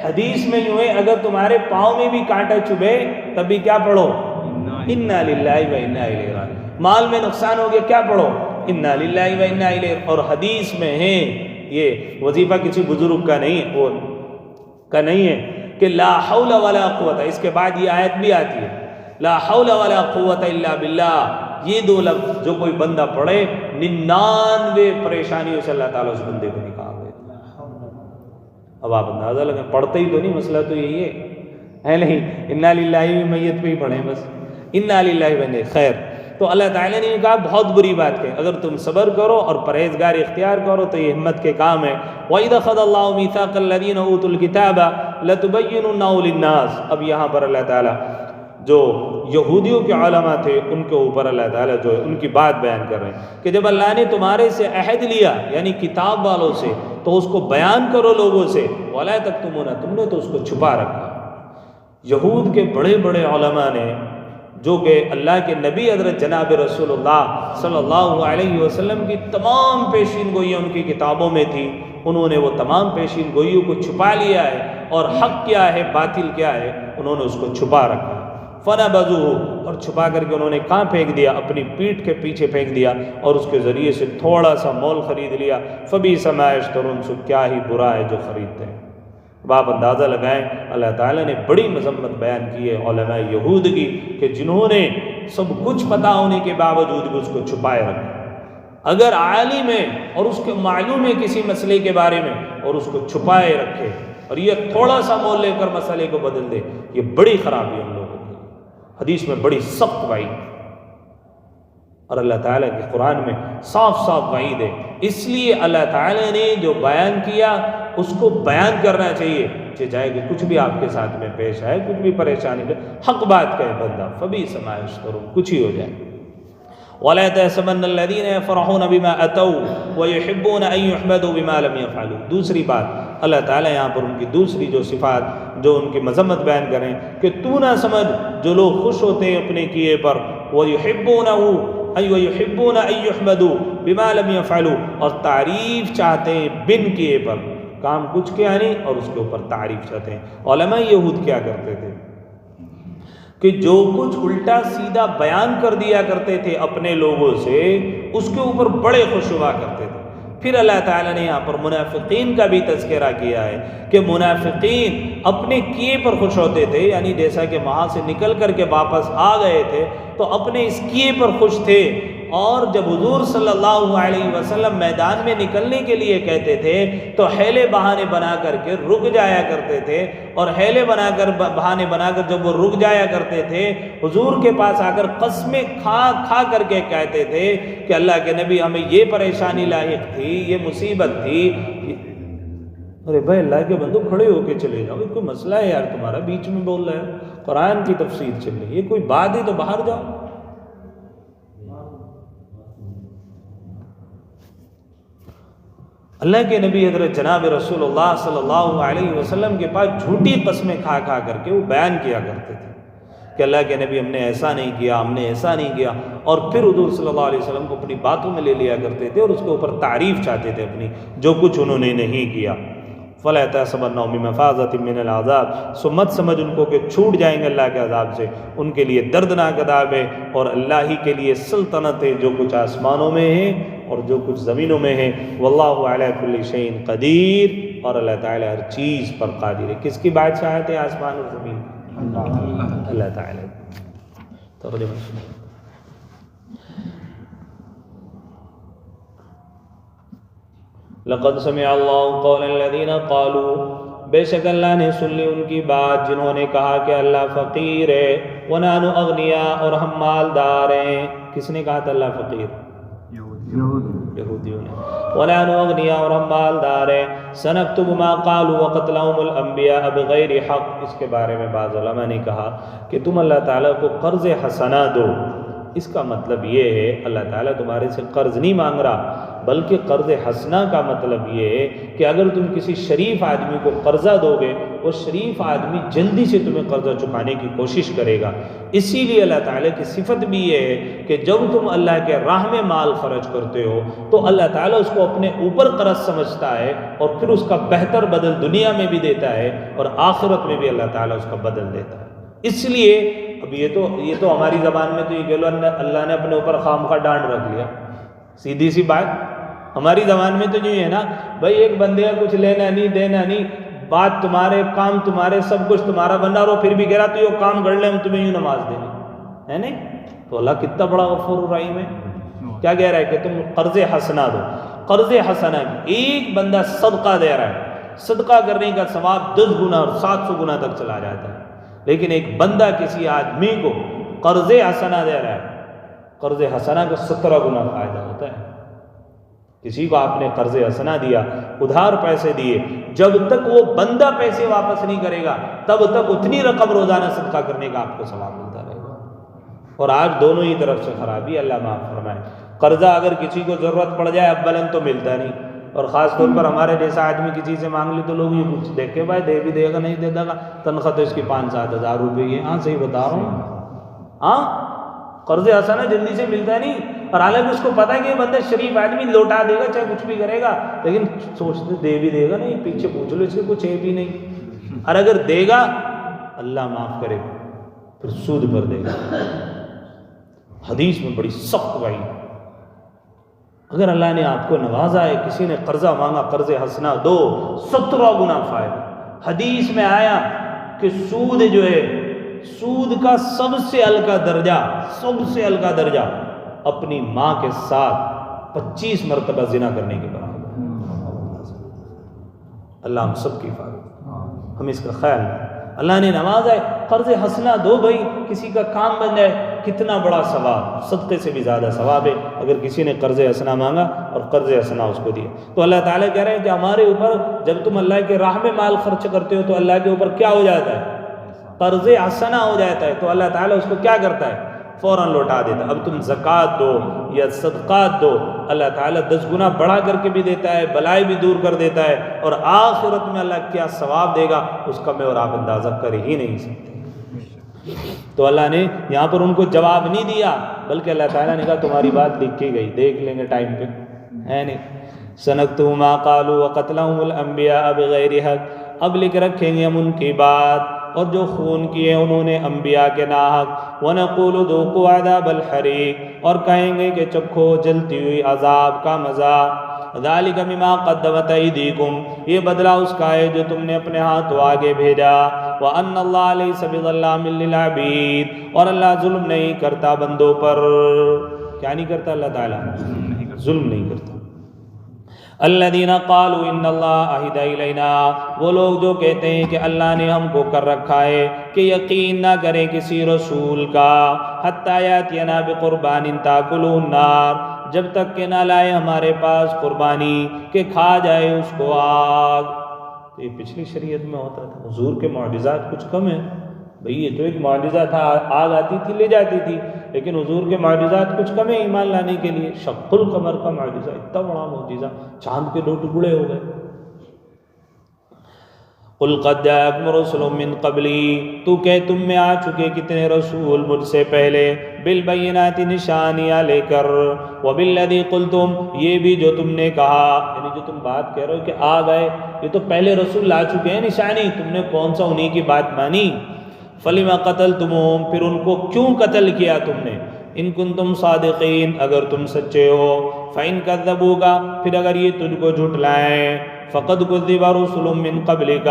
S1: حدیث میں یوں ہے اگر تمہارے پاؤں میں بھی کانٹا چبھے تب بھی کیا پڑھو؟ انا للہ و انا الیہ راجعون. مال میں نقصان ہو گیا کیا پڑھو؟ انا للہ و انا الیہ. اور حدیث میں ہے، یہ وظیفہ کسی بزرگ کا نہیں ہے، وہ کا نہیں ہے کہ لا حول ولا قوت، اس کے بعد یہ آیت بھی آتی ہے لا حول ولا قوت الا باللہ. یہ دو لفظ جو کوئی بندہ پڑھے 99 پریشانیوں سے اللہ تعالیٰ اس بندے کو نکال دیتا. اب آپ اندازہ لگیں، پڑھتے ہی تو نہیں، مسئلہ تو یہی ہے نہیں. انا للہ بھی میت پہ ہی پڑھیں بس، انا للہ بنے خیر. تو اللہ تعالیٰ نے کہا بہت بری بات ہے، اگر تم صبر کرو اور پرہیزگار اختیار کرو تو یہ ہمت کے کام ہے. وَإِذَا خَذَ اللَّهُ مِيثَاقَ الَّذِينَ أُوتُوا الْكِتَابَ لَتُبَيِّنُنَّهُ لِلنَّاسِ. اب یہاں پر اللہ تعالیٰ جو یہودیوں کے علماء تھے ان کے اوپر اللہ تعالیٰ جو ہے ان کی بات بیان کر رہے ہیں کہ جب اللہ نے تمہارے سے عہد لیا یعنی کتاب والوں سے تو اس کو بیان کرو لوگوں سے. وَلَا تَكْتُمُونَ، تم نے تو اس کو چھپا رکھا. یہود کے بڑے بڑے علماء نے جو کہ اللہ کے نبی حضرت جناب رسول اللہ صلی اللہ علیہ وسلم کی تمام پیشین گوئیاں ان کی کتابوں میں تھی، انہوں نے وہ تمام پیشین گوئیوں کو چھپا لیا ہے اور حق کیا ہے باطل کیا ہے انہوں نے اس کو چھپا رکھا. فَنَبَذُوهُ، اور چھپا کر کے انہوں نے کہاں پھینک دیا؟ اپنی پیٹھ کے پیچھے پھینک دیا اور اس کے ذریعے سے تھوڑا سا مول خرید لیا. فَبِئْسَ مَا يَشْتَرُونَ، سو کیا ہی برا ہے جو خریدتے ہیں. اب آپ اندازہ لگائیں اللہ تعالیٰ نے بڑی مذمت بیان کی ہے علماء یہود کی کہ جنہوں نے سب کچھ پتہ ہونے کے باوجود بھی اس کو چھپائے رکھا. اگر عالم ہے اور اس کے معلوم ہے کسی مسئلے کے بارے میں اور اس کو چھپائے رکھے اور یہ تھوڑا سا مول لے کر مسئلے کو بدل دے، یہ بڑی خرابی ہم لوگوں کی. حدیث میں بڑی سخت وعید اور اللہ تعالیٰ کے قرآن میں صاف صاف وعید ہے. اس لیے اللہ تعالیٰ نے جو بیان کیا اس کو بیان کرنا چاہیے، چاہے کہ کچھ بھی آپ کے ساتھ میں پیش آئے، کچھ بھی پریشانی ہے، حق بات کہے بندہ. فَبِئْسَ مَا يَشْتَرُونَ، کچھ ہی ہو جائے. وَلَا تَحْسَبَنَّ الَّذِينَ يَفْرَحُونَ بِمَا أَتَوْا وَيُحِبُّونَ أَن يُحْمَدُوا بِمَا لَمْ يَفْعَلُوا. دوسری بات اللہ تعالیٰ یہاں پر ان کی دوسری جو صفات جو ان کی مذمت بیان کریں کہ تو نہ سمجھ جو لوگ خوش ہوتے ہیں اپنے کیے پر، وَيُحِبُّونَ أَن يُحْمَدُوا بِمَا لَمْ يَفْعَلُوا، اور تعریف چاہتے ہیں بن کیے پر، کام کچھ کیا نہیں اور اس کے اوپر تعریف چاہتے ہیں. علماء یہود کیا کرتے تھے کہ جو کچھ الٹا سیدھا بیان کر دیا کرتے تھے اپنے لوگوں سے اس کے اوپر بڑے خوش ہوا کرتے تھے. پھر اللہ تعالیٰ نے یہاں پر منافقین کا بھی تذکرہ کیا ہے کہ منافقین اپنے کیے پر خوش ہوتے تھے، یعنی جیسا کہ وہاں سے نکل کر کے واپس آ گئے تھے تو اپنے اس کیے پر خوش تھے، اور جب حضور صلی اللہ علیہ وسلم میدان میں نکلنے کے لیے کہتے تھے تو حیلے بہانے بنا کر کے رک جایا کرتے تھے، اور حیلے بہانے بنا کر جب وہ رک جایا کرتے تھے حضور کے پاس آ کر قسمیں کھا کر کے کہتے تھے کہ اللہ کے نبی ہمیں یہ پریشانی لاحق تھی، یہ مصیبت تھی. ارے بھائی اللہ کے بندو کھڑے ہو کے چلے جاؤ، کوئی مسئلہ ہے یار تمہارا، بیچ میں بول رہے ہو، قرآن کی تفسیر چل رہی ہے، کوئی بات ہے تو باہر جاؤ. اللہ کے نبی حضرت جناب رسول اللہ صلی اللہ علیہ وسلم کے پاس جھوٹی قسمیں کھا کھا کر کے وہ بیان کیا کرتے تھے کہ اللہ کے نبی ہم نے ایسا نہیں کیا، ہم نے ایسا نہیں کیا، اور پھر حضور صلی اللہ علیہ وسلم کو اپنی باتوں میں لے لیا کرتے تھے اور اس کے اوپر تعریف چاہتے تھے اپنی، جو کچھ انہوں نے نہیں کیا۔ فَلَا تَحْسَبَنَّهُم بِمَفَازَةٍ مِّنَ الْعَذَابِ، سو مت سمجھ ان کو کہ چھوٹ جائیں گے اللہ کے عذاب سے، ان کے لیے دردناک عذاب ہے، اور اللہ ہی کے لیے سلطنت ہے، جو کچھ آسمانوں میں ہے اور جو کچھ زمینوں میں ہے۔ واللہ علی کل شیء قدیر، اور اللہ تعالیٰ ہر چیز پر قادر ہے۔ کس کی بادشاہت ہے آسمان اور زمین؟ اللہ تعالیٰ۔ ترجمہ سنیں۔ لقد سمع اللہ قول الذین قالوا، بے شک اللہ نے سن لی ان کی بات جنہوں نے کہا کہ اللہ فقیر ہے، ونحن اغنیاء، اور ہم مالدار ہیں۔ کس نے کہا تھا اللہ فقیر؟ یہودیوں نے۔ ونحن اغنیاء، اور ہم مالدار ہیں۔ سنکتب ما قالوا وقتلهم الانبیاء بغیر حق، اس کے بارے میں بعض علماء نے کہا کہ تم اللہ تعالیٰ کو قرض حسنہ دو، اس کا مطلب یہ ہے اللہ تعالیٰ تمہارے سے قرض نہیں مانگ رہا، بلکہ قرض حسنہ کا مطلب یہ ہے کہ اگر تم کسی شریف آدمی کو قرضہ دو گے، وہ شریف آدمی جلدی سے تمہیں قرضہ چکانے کی کوشش کرے گا۔ اسی لیے اللہ تعالیٰ کی صفت بھی یہ ہے کہ جب تم اللہ کے راہ میں مال خرچ کرتے ہو تو اللہ تعالیٰ اس کو اپنے اوپر قرض سمجھتا ہے، اور پھر اس کا بہتر بدل دنیا میں بھی دیتا ہے اور آخرت میں بھی اللہ تعالیٰ اس کا بدل دیتا ہے۔ اس لیے اب یہ تو ہماری زبان میں تو یہ کہہ لو اللہ نے اپنے اوپر خامخواہ ڈانٹ رکھ لیا، سیدھی سی بات۔ ہماری زبان میں تو یہ ہے نا بھائی، ایک بندے کا کچھ لینا نہیں دینا نہیں، بات تمہارے، کام تمہارے، سب کچھ تمہارا بندہ، اور پھر بھی کہہ رہا تو یہ کام کر لے، ہم تمہیں یوں نماز دیں گے، ہے نہیں؟ تو اللہ کتنا بڑا غفور الرحیم ہے۔ کیا کہہ رہا ہے کہ تم قرض حسنہ دو۔ قرض حسنہ کی ایک بندہ صدقہ دے رہا ہے، صدقہ کرنے کا ثواب 10 گنا اور 700 گنا تک چلا جاتا ہے، لیکن ایک بندہ کسی آدمی کو قرض حسنہ دے رہا ہے، قرض حسنہ کا 17 گنا فائدہ ہوتا ہے۔ کسی کو آپ نے قرض حسنہ دیا، ادھار پیسے دیے، جب تک وہ بندہ پیسے واپس نہیں کرے گا تب تک اتنی رقم روزانہ صدقہ کرنے کا آپ کو ثواب ملتا رہے گا۔ اور آج دونوں ہی طرف سے خرابی، اللہ معاف فرمائے۔ قرضہ اگر کسی کو ضرورت پڑ جائے اولاً تو ملتا نہیں، اور خاص طور پر ہمارے جیسا آدمی کسی سے مانگ لی تو لوگ یہ پوچھ دیکھے بھائی دے بھی دے گا نہیں دے گا، تنخواہ تو اس کی 5-7 ہزار روپے ہے۔ ہاں صحیح بتا رہا ہوں، ہاں قرض حسنہ جلدی سے ملتا نہیں، اور حالانکہ اس کو پتہ ہے کہ یہ بندہ شریف آدمی لوٹا دے گا چاہے کچھ بھی کرے گا، لیکن سوچتے دے بھی دے گا نہیں، پیچھے پوچھ لو اس کے کچھ ہے بھی نہیں، اور اگر دے گا اللہ معاف کرے پھر سود پر دے گا۔ حدیث میں بڑی سخت بھائی، اگر اللہ نے آپ کو نوازا ہے، کسی نے قرضہ مانگا، قرض حسنہ دو، 17 گنا فائدہ۔ حدیث میں آیا کہ سود جو ہے، سود کا سب سے ہلکا درجہ اپنی ماں کے ساتھ 25 مرتبہ زنا کرنے کے برابر۔ اللہ ہم سب کی حفاظت، ہم اس کا خیال رکھیں۔ اللہ نے نوازا ہے، قرض حسنہ دو بھائی، کسی کا کام بن جائے، کتنا بڑا ثواب، صدقے سے بھی زیادہ ثواب ہے اگر کسی نے قرض حسنہ مانگا اور قرض حسنہ اس کو دیا۔ تو اللہ تعالیٰ کہہ رہے ہیں کہ ہمارے اوپر جب تم اللہ کے راہ میں مال خرچ کرتے ہو تو اللہ کے اوپر کیا ہو جاتا ہے؟ قرض حسنہ ہو جاتا ہے، تو اللہ تعالیٰ اس کو کیا کرتا ہے؟ فوراً لوٹا دیتا ہے۔ اب تم زکوٰۃ دو یا صدقات دو، اللہ تعالیٰ 10 گنا بڑھا کر کے بھی دیتا ہے، بلائے بھی دور کر دیتا ہے، اور آخرت میں اللہ کیا ثواب دے گا اس کا میں اور آپ اندازہ کر ہی نہیں سکتے۔ تو اللہ نے یہاں پر ان کو جواب نہیں دیا، بلکہ اللہ تعالیٰ نے کہا تمہاری بات لکھی گئی، دیکھ لیں گے ٹائم پہ، ہے نہیں؟ سنکتب ما قالوا وقتلهم الانبیاء بغیر حق، اب لکھ رکھیں گے ہم ان کی بات اور جو خون کیے انہوں نے انبیاء کے ناحق، وَنَقُولُ ذُوقُوا عَذَابَ الْحَرِيقِ، اور کہیں گے کہ چکھو جلتی ہوئی عذاب کا مزہ، ذَلِكَ مِمَا قَدَّمَتْ أَيْدِيكُمْ، یہ بدلہ اس کا ہے جو تم نے اپنے ہاتھوں آگے بھیجا، وَأَنَّ اللَّهَ لَيْسَ بِظَلَّامٍ لِّلْعَبِيدِ، اور اللہ ظلم نہیں کرتا بندوں پر۔ کیا نہیں کرتا اللہ تعالیٰ؟ ظلم نہیں کرتا۔ الذین قالوا ان اللہ عہد الینا، وہ لوگ جو کہتے ہیں کہ اللہ نے ہم کو کر رکھا ہے کہ یقین نہ کریں کسی رسول کا، حتی یاتینا بقربان تاکلہ النار، جب تک کہ نہ لائے ہمارے پاس قربانی کہ کھا جائے اس کو آگ۔ تو یہ پچھلی شریعت میں ہوتا تھا، حضور کے معجزات کچھ کم ہیں بھئی، یہ تو ایک معجزہ تھا، آگ آتی تھی لے جاتی تھی، لیکن حضور کے معجزات کچھ کم ہیں ایمان لانے کے لیے. شق القمر کا معجزہ اتنا بڑا معجزہ، چاند کے 2 ٹکڑے ہو گئے. قل قد جاءکم رسل من قبلی، تو کہ تم میں آ چکے کتنے رسول مجھ سے پہلے، بالبینات نشانیاں لے کر، وبالذی قلتم، یہ بھی جو تم نے کہا، یعنی جو تم بات کہہ رہے ہو کہ آ گئے، یہ تو پہلے رسول لا چکے ہیں نشانی، تم نے کون سا انہی کی بات مانی. فلم قتلتموہم، پھر ان کو کیوں قتل کیا تم نے، ان کنتم صادقین، اگر تم سچے ہو. فإن کذبوک، پھر اگر یہ تجھ کو جھٹلائیں، فقد کذب رسل من قبلک،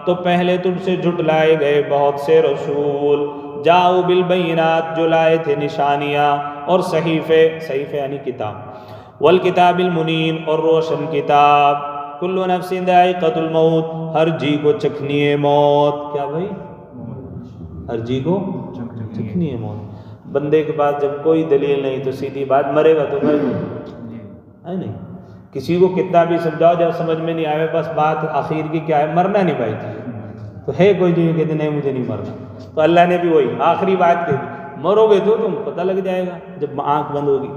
S1: تو پہلے تم سے جھٹلائے گئے بہت سے رسول. جاؤ بالبینات، جو لائے تھے نشانیاں اور صحیفے، صحیفے یعنی کتاب، والکتاب المنیر، اور روشن کتاب. کل نفس ذائقۃ الموت، ہر جی کو چکھنی ہے موت. کیا بھائی؟ ہر جی کو چکھنی ہے موت. بندے کے پاس جب کوئی دلیل نہیں تو سیدھی بات مرے گا تو بھائی ہے نہیں. کسی کو کتنا بھی سمجھاؤ، جب سمجھ میں نہیں آئے، بس بات آخر کی کیا ہے، مرنا نہیں بھائی. تو ہے کوئی جو یہ کہتے نہیں مجھے نہیں مرنا، تو اللہ نے بھی وہی آخری بات کہہ دی، مرو گے تو تم پتہ لگ جائے گا جب آنکھ بند ہوگی.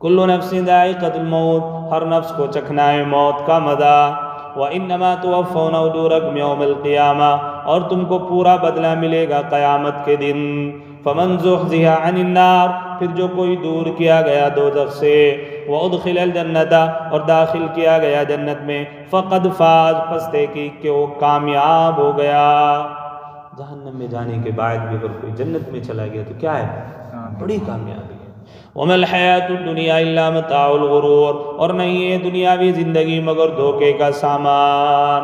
S1: کل نفس ذائقۃ الموت، ہر نفس کو چکھنا ہے موت کا مزہ. وَإِنَّمَا تُوَفَّوْنَ أُجُورَكُمْ يَوْمَ الْقِيَامَةِ، اور تم کو پورا بدلہ ملے گا قیامت کے دن. فَمَنْ زُحْزِحَ عَنِ النَّارِ، پھر جو کوئی دور کیا گیا دوزخ سے، وَأُدْخِلَ الْجَنَّةَ، اور داخل کیا گیا جنت میں، فَقَدْ فَازَ، پس تحقیق کہ وہ کامیاب ہو گیا. جہنم میں جانے کے بعد بھی اگر کوئی جنت میں چلا گیا تو کیا ہے؟ بڑی کامیابی ہے. وَمَا الْحَيَاةُ الدُّنْيَا إِلَّا مَتَاعُ الْغُرُورِ، اور نہیں ہے دنیاوی زندگی مگر دھوکے کا سامان.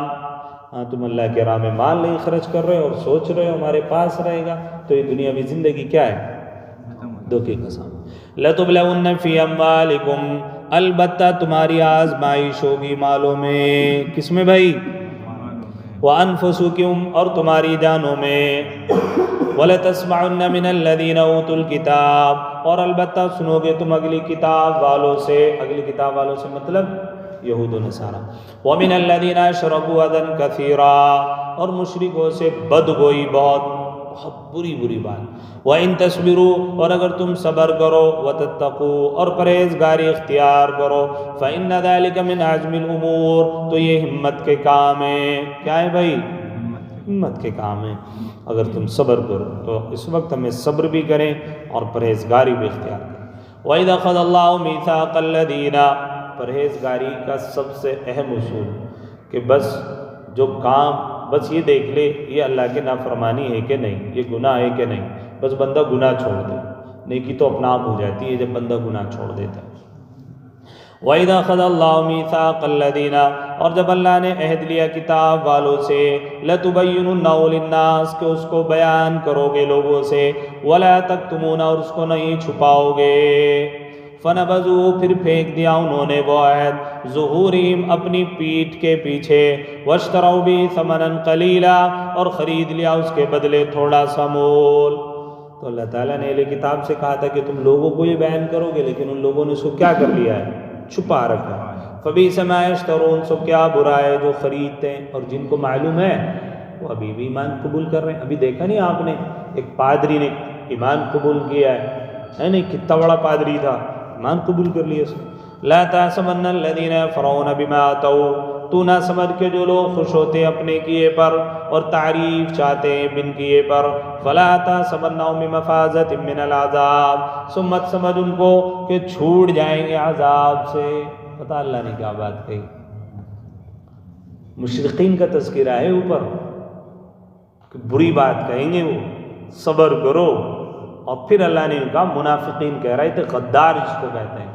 S1: ہاں تم اللہ کے راہ میں مال نہیں خرچ کر رہے اور سوچ رہے ہو ہمارے پاس رہے گا، تو یہ دنیاوی زندگی کیا ہے؟ دھوکے کا سامان. لَتُبْلَوُنَّ فِي أَمْوَالِكُمْ، البتہ تمہاری آزمائش ہوگی مالوں میں. کس میں بھائی؟ وَأَنفُسِكُمْ، اور تمہاری جانوں میں. وَلَتَسْمَعُنَّ مِنَ الَّذِينَ أُوتُوا الْكِتَابَ، اور البتہ سنو گے تم اگلی کتاب والوں سے. اگلی کتاب والوں سے مطلب یہود و نصارہ. وَمِنَ الَّذِينَ أَشْرَكُوا أَذًى كَثِيرًا، اور مشرکوں سے بدگوئی بہت بری بات. وَإِن تَصْبِرُوا، اور اگر تم صبر کرو، وَتَتَّقُوا، اور پرہیزگاری اختیار کرو، فَإِنَّ ذَلِكَ مِنْ عَزْمِ الْأُمُورِ، تو یہ ہمت کے کام ہے. کیا ہے بھائی؟ ہمت کے کام ہے. اگر تم صبر کرو تو اس وقت ہمیں صبر بھی کریں اور پرہیزگاری بھی اختیار کریں. وَإِذَا أَخَذَ اللَّهُ مِيثَاقَ الَّذِينَ، پرہیزگاری کا سب سے اہم اصول کہ بس جو کام، بس یہ دیکھ لے یہ اللہ کی نافرمانی ہے کہ نہیں، یہ گناہ ہے کہ نہیں، بس بندہ گناہ چھوڑ دے. نیکی تو اپنا آپ ہو جاتی ہے جب بندہ گناہ چھوڑ دیتا ہے. وَإِذَا أَخَذَ اللَّهُ مِيثَاقَ الَّذِينَ، اور جب اللہ نے عہد لیا کتاب والوں سے، لَتُبَيِّنُنَّهُ لِلنَّاسِ، کہ اس کو بیان کرو گے لوگوں سے، وَلَا تَكْتُمُونَ، اور اس کو نہیں چھپاؤ گے. فَنَبَذُوهُ، پھر پھینک دیا انہوں نے وہ عہد، ظُهُورِهِمْ، اپنی پیٹھ کے پیچھے، وَاشْتَرَوْا بِهِ ثَمَنًا قَلِيلًا، اور خرید لیا اس کے بدلے تھوڑا سا مول. تو اللہ تعالیٰ نے اہل کتاب سے کہا تھا کہ تم لوگوں کو یہ بیان کرو گے، لیکن ان لوگوں نے اس کو کیا کر لیا ہے؟ چھپا رکھا. فَبِئْسَ مَا يَشْتَرُونَ، سو کیا برا ہے جو خریدتے ہیں. اور جن کو معلوم ہے وہ ابھی بھی ایمان قبول کر رہے ہیں. ابھی دیکھا نہیں آپ نے ایک پادری نے ایمان قبول کیا ہے نہیں، کتنا بڑا پادری تھا، ایمان قبول کر لیا اس نے. لَا تَحْسَبَنَّ الَّذِينَ يَفْرَحُونَ بِمَا آتَوْا، تو نہ سمجھ کے جو لوگ خوش ہوتے ہیں اپنے کیے پر اور تعریف چاہتے ہیں بن کیے پر. فَلَا تَحْسَبَنَّهُم بِمَفَازَةٍ مِّنَ الْعَذَابِ، سو مت سمجھ ان کو کہ چھوٹ جائیں گے عذاب سے. پتہ اللہ نے کیا بات کہی، مشرقین کا تذکرہ ہے اوپر کہ بری بات کہیں گے وہ، صبر کرو. اور پھر اللہ نے کہا منافقین کہہ رہے تھے، غدار جس کو کہتے ہیں،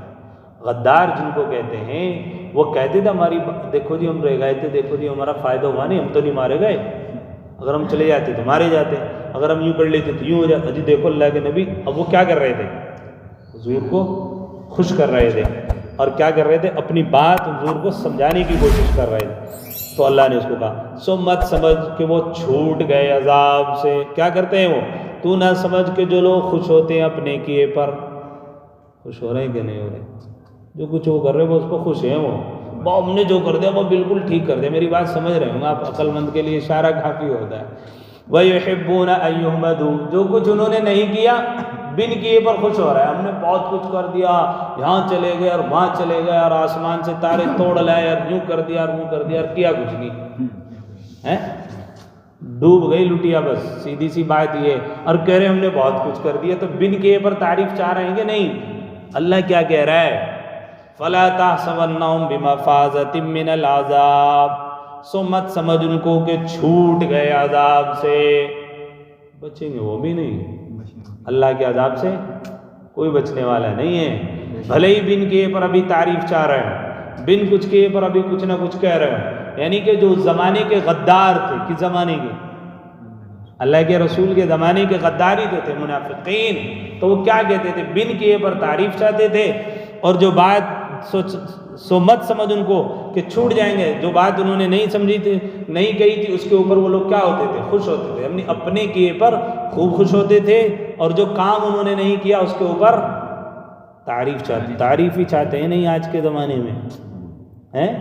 S1: غدار جن کو کہتے ہیں، وہ کہتے تھے ہماری دیکھو جی ہم رہ گئے تھے، دیکھو جی ہمارا فائدہ ہوا نہیں، ہم تو نہیں مارے گئے، اگر ہم چلے جاتے تو مارے جاتے، اگر ہم یوں کر لیتے تو یوں ہو جاتا. جی دیکھو اللہ کے نبی اب وہ کیا کر رہے تھے، حضور کو خوش کر رہے تھے، اور کیا کر رہے تھے، اپنی بات حضور کو سمجھانے کی کوشش کر رہے تھے. تو اللہ نے اس کو کہا سو مت سمجھ کہ وہ چھوٹ گئے عذاب سے. کیا کرتے ہیں وہ، تو نہ سمجھ کہ جو لوگ خوش ہوتے ہیں اپنے کیے پر. خوش ہو رہے ہیں کہ نہیں ہو رہے، جو کچھ وہ کر رہے ہیں وہ اس کو خوش ہیں، وہ ہم نے جو کر دیا وہ بالکل ٹھیک کر دیا. میری بات سمجھ رہے ہوں گے آپ، عقل مند کے لیے اشارہ کافی ہوتا ہے. وَيُحِبُّونَ أَن يُحْمَدُوا، جو کچھ انہوں نے نہیں کیا
S2: بن کیے پر خوش ہو رہا ہے، ہم نے بہت کچھ کر دیا، یہاں چلے گئے اور وہاں چلے گئے اور آسمان سے تارے توڑ لائے اور یوں کر دیا اور وہ کر دیا اور کیا کچھ نہیں ہے، ڈوب گئی لٹیا بس، سیدھی سی بات یہ، اور کہہ رہے ہم نے بہت کچھ کر دیا۔ تو بن کیے پر تعریف چاہ رہے ہیں کہ نہیں؟ اللہ کیا کہہ رہا ہے؟ فَلَا تَحْسَبَنَّهُمْ بِمَفَازَةٍ مِّنَ الْعَذَابِ، سو مت سمجھ ان کو کہ چھوٹ گئے عذاب سے، بچیں گے وہ بھی نہیں، اللہ کے عذاب سے کوئی بچنے والا نہیں ہے۔ بھلے ہی بن کیے پر ابھی تعریف چاہ رہے ہیں، بن کچھ کیے پر ابھی کچھ نہ کچھ کہہ رہے ہیں، یعنی کہ جو زمانے کے غدار تھے، کس زمانے کے؟ اللہ کے رسول کے زمانے کے غدار ہی تو تھے منافقین، تو وہ کیا کہتے تھے؟ بن کیے پر تعریف چاہتے تھے، اور جو بات سو مت سمجھ ان کو کہ چھوٹ جائیں گے، جو بات انہوں نے نہیں سمجھی تھی، نہیں کہی تھی، اس کے اوپر وہ لوگ کیا ہوتے تھے؟ خوش ہوتے تھے، اپنے کیے پر خوب خوش ہوتے تھے، اور جو کام انہوں نے نہیں کیا اس کے اوپر تعریف چاہتے، تعریف ہی چاہتے ہیں نہیں آج کے زمانے میں ہیں؟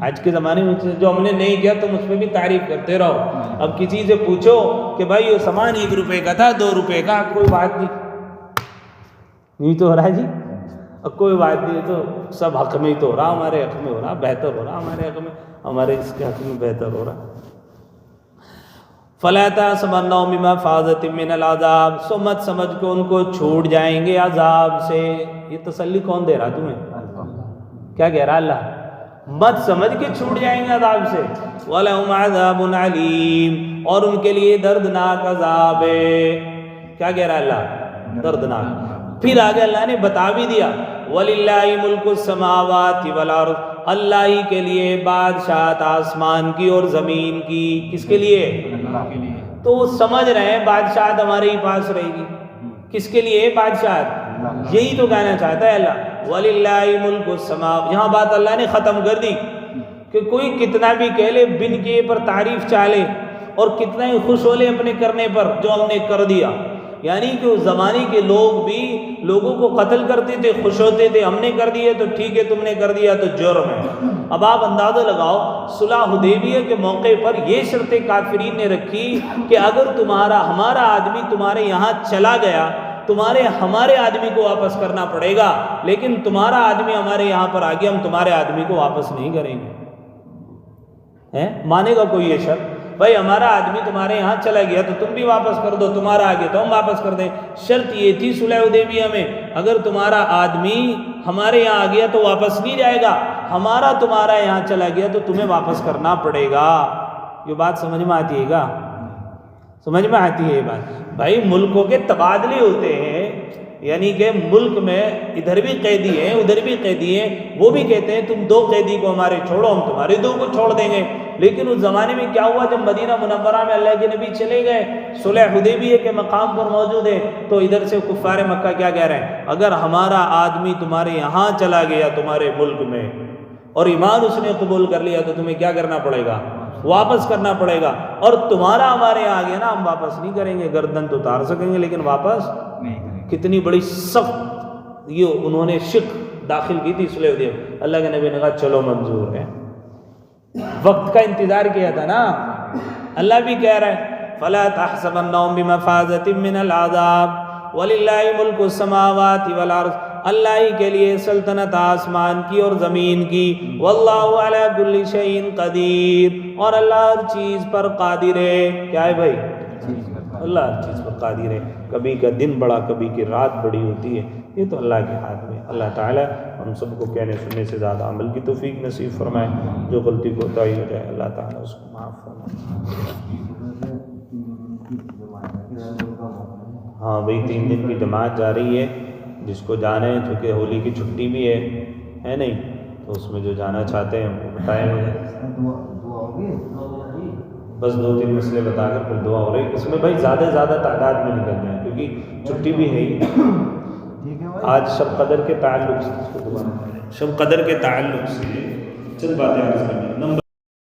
S2: آج کے زمانے میں جو ہم نے نہیں کیا تم اس پہ بھی تعریف کرتے رہو۔ اب کسی سے پوچھو کہ بھائی یہ سامان 1 روپے کا تھا، 2 روپے کا، کوئی بات نہیں، نہیں تو ہو رہا ہے جی، اب کوئی بات نہیں، تو سب حق میں ہی تو ہو رہا، ہمارے حق میں ہو رہا، بہتر ہو رہا ہمارے حق میں، ہمارے اس کے حق میں بہتر ہو رہا۔ فَلَا تَحْسَبَنَّهُمْ بِمَفَازَةٍ مِّنَ الْعَذَابِ، سو مت سمجھ کے ان کو چھوٹ جائیں گے عذاب سے۔ یہ تسلی کون دے رہا تمہیں؟ کیا کہہ رہا اللہ؟ مت سمجھ کے چھوٹ جائیں گے عذاب سے۔ وَلَهُمْ عَذَابٌ عَلِيمٌ، اور ان کے لیے دردناک عذاب ہے۔ کیا کہہ رہا اللہ؟ دردناک۔ پھر آگے اللہ نے بتا بھی دیا وَلِلَّهِ مُلْكُ السَّمَاوَاتِ وَالْأَرْضِ، اللہ ہی کے لیے بادشاہت آسمان کی اور زمین کی۔ کس کے لیے؟ تو وہ سمجھ رہے ہیں بادشاہت ہمارے ہی پاس رہے گی۔ کس کے لیے بادشاہت؟ یہی تو کہنا چاہتا ہے اللہ، وَلِلَّهِ مُلْكُ السَّمَاوَاتِ۔ یہاں بات اللہ نے ختم کر دی کہ کوئی کتنا بھی کہہ لے، بن کیے پر تعریف چاہ لے، اور کتنا ہی خوش ہو لے اپنے کرنے پر جو ہم نے کر دیا، یعنی کہ اس زمانے کے لوگ بھی لوگوں کو قتل کرتے تھے، خوش ہوتے تھے، ہم نے کر دیے تو ٹھیک ہے، تم نے کر دیا تو جرم ہے۔ اب آپ اندازہ لگاؤ، صلح حدیبیہ کے موقع پر یہ شرط کافرین نے رکھی کہ اگر ہمارا آدمی تمہارے یہاں چلا گیا، ہمارے آدمی کو واپس کرنا پڑے گا، لیکن تمہارا آدمی ہمارے یہاں پر آ گیا، ہم تمہارے آدمی کو واپس نہیں کریں گے۔ مانے گا کوئی یہ شرط؟ بھائی ہمارا آدمی تمہارے یہاں چلا گیا تو تم بھی واپس کر دو، تمہارا آ گیا تو ہم واپس کر دیں۔ شرط یہ تھی صلح حدیبیہ میں، اگر تمہارا آدمی ہمارے یہاں آ گیا تو واپس نہیں جائے گا، ہمارا تمہارا یہاں چلا گیا تو تمہیں واپس کرنا پڑے گا۔ یہ بات سمجھ میں آتی ہے گا؟ سمجھ میں آتی ہے یہ بات؟ بھائی ملکوں کے تبادلے ہوتے ہیں، یعنی کہ ملک میں ادھر بھی قیدی ہیں ادھر بھی قیدی ہیں، وہ بھی کہتے ہیں تم 2 قیدی کو ہمارے چھوڑو، ہم تمہارے 2 کو چھوڑ دیں گے۔ لیکن اس زمانے میں کیا ہوا، جب مدینہ منورہ میں اللہ کے نبی چلے گئے، صلح حدیبیہ کے مقام پر موجود ہے، تو ادھر سے کفار مکہ کیا کہہ رہے ہیں؟ اگر ہمارا آدمی تمہارے یہاں چلا گیا تمہارے ملک میں اور ایمان اس نے قبول کر لیا تو تمہیں کیا کرنا پڑے گا؟ واپس کرنا پڑے گا، اور تمہارا ہمارے یہاں آ گیا نا، ہم واپس نہیں کریں گے، گردن تو اتار سکیں گے لیکن واپس نہیں کریں گے۔ کتنی بڑی سخت یہ انہوں نے شک داخل کی تھی صلح حدیبیہ۔ اللہ کے نبی نے کہا چلو منظور ہے، وقت کا انتظار کیا تھا نا۔ اللہ بھی کہہ رہا ہے فَلَا تَحْسَبَنَّهُمْ بِمَفَازَةٍ مِّنَ الْعَذَابِ وَلِلَّهِ مُلْكُ السَّمَاوَاتِ وَالْأَرْضِ، اللہ ہی کے لیے سلطنت آسمان کی اور زمین کی، وَاللَّهُ عَلَى كُلِّ شَيْءٍ قَدِيرٌ، اور اللہ ہر چیز پر قادر ہے۔ کیا ہے بھائی؟ اللہ ہر چیز پر قادر ہے۔ کبھی کا دن بڑا، کبھی کی رات بڑی ہوتی ہے، یہ تو اللہ کے ہاتھ میں۔ اللہ تعالیٰ ہم سب کو کہنے سننے سے زیادہ عمل کی توفیق نصیب فرمائے، جو غلطی کوتاہی ہو جائے اللہ تعالیٰ اس کو معاف فرمائے۔ ہاں بھائی 3 دن کی جماعت جا رہی ہے، جس کو جانا ہے، چونکہ ہولی کی چھٹی بھی ہے نہیں، تو اس میں جو جانا چاہتے ہیں وہ بتائیں مجھے، بس 2-3 مسئلے بتا کر پھر دعا ہو رہی ہے۔ اس میں بھائی زیادہ سے زیادہ تعداد میں نکلنا ہے، کیونکہ چھٹی بھی ہے ہی۔ آج شب قدر کے تعلق سے چند باتیں عرض کرنی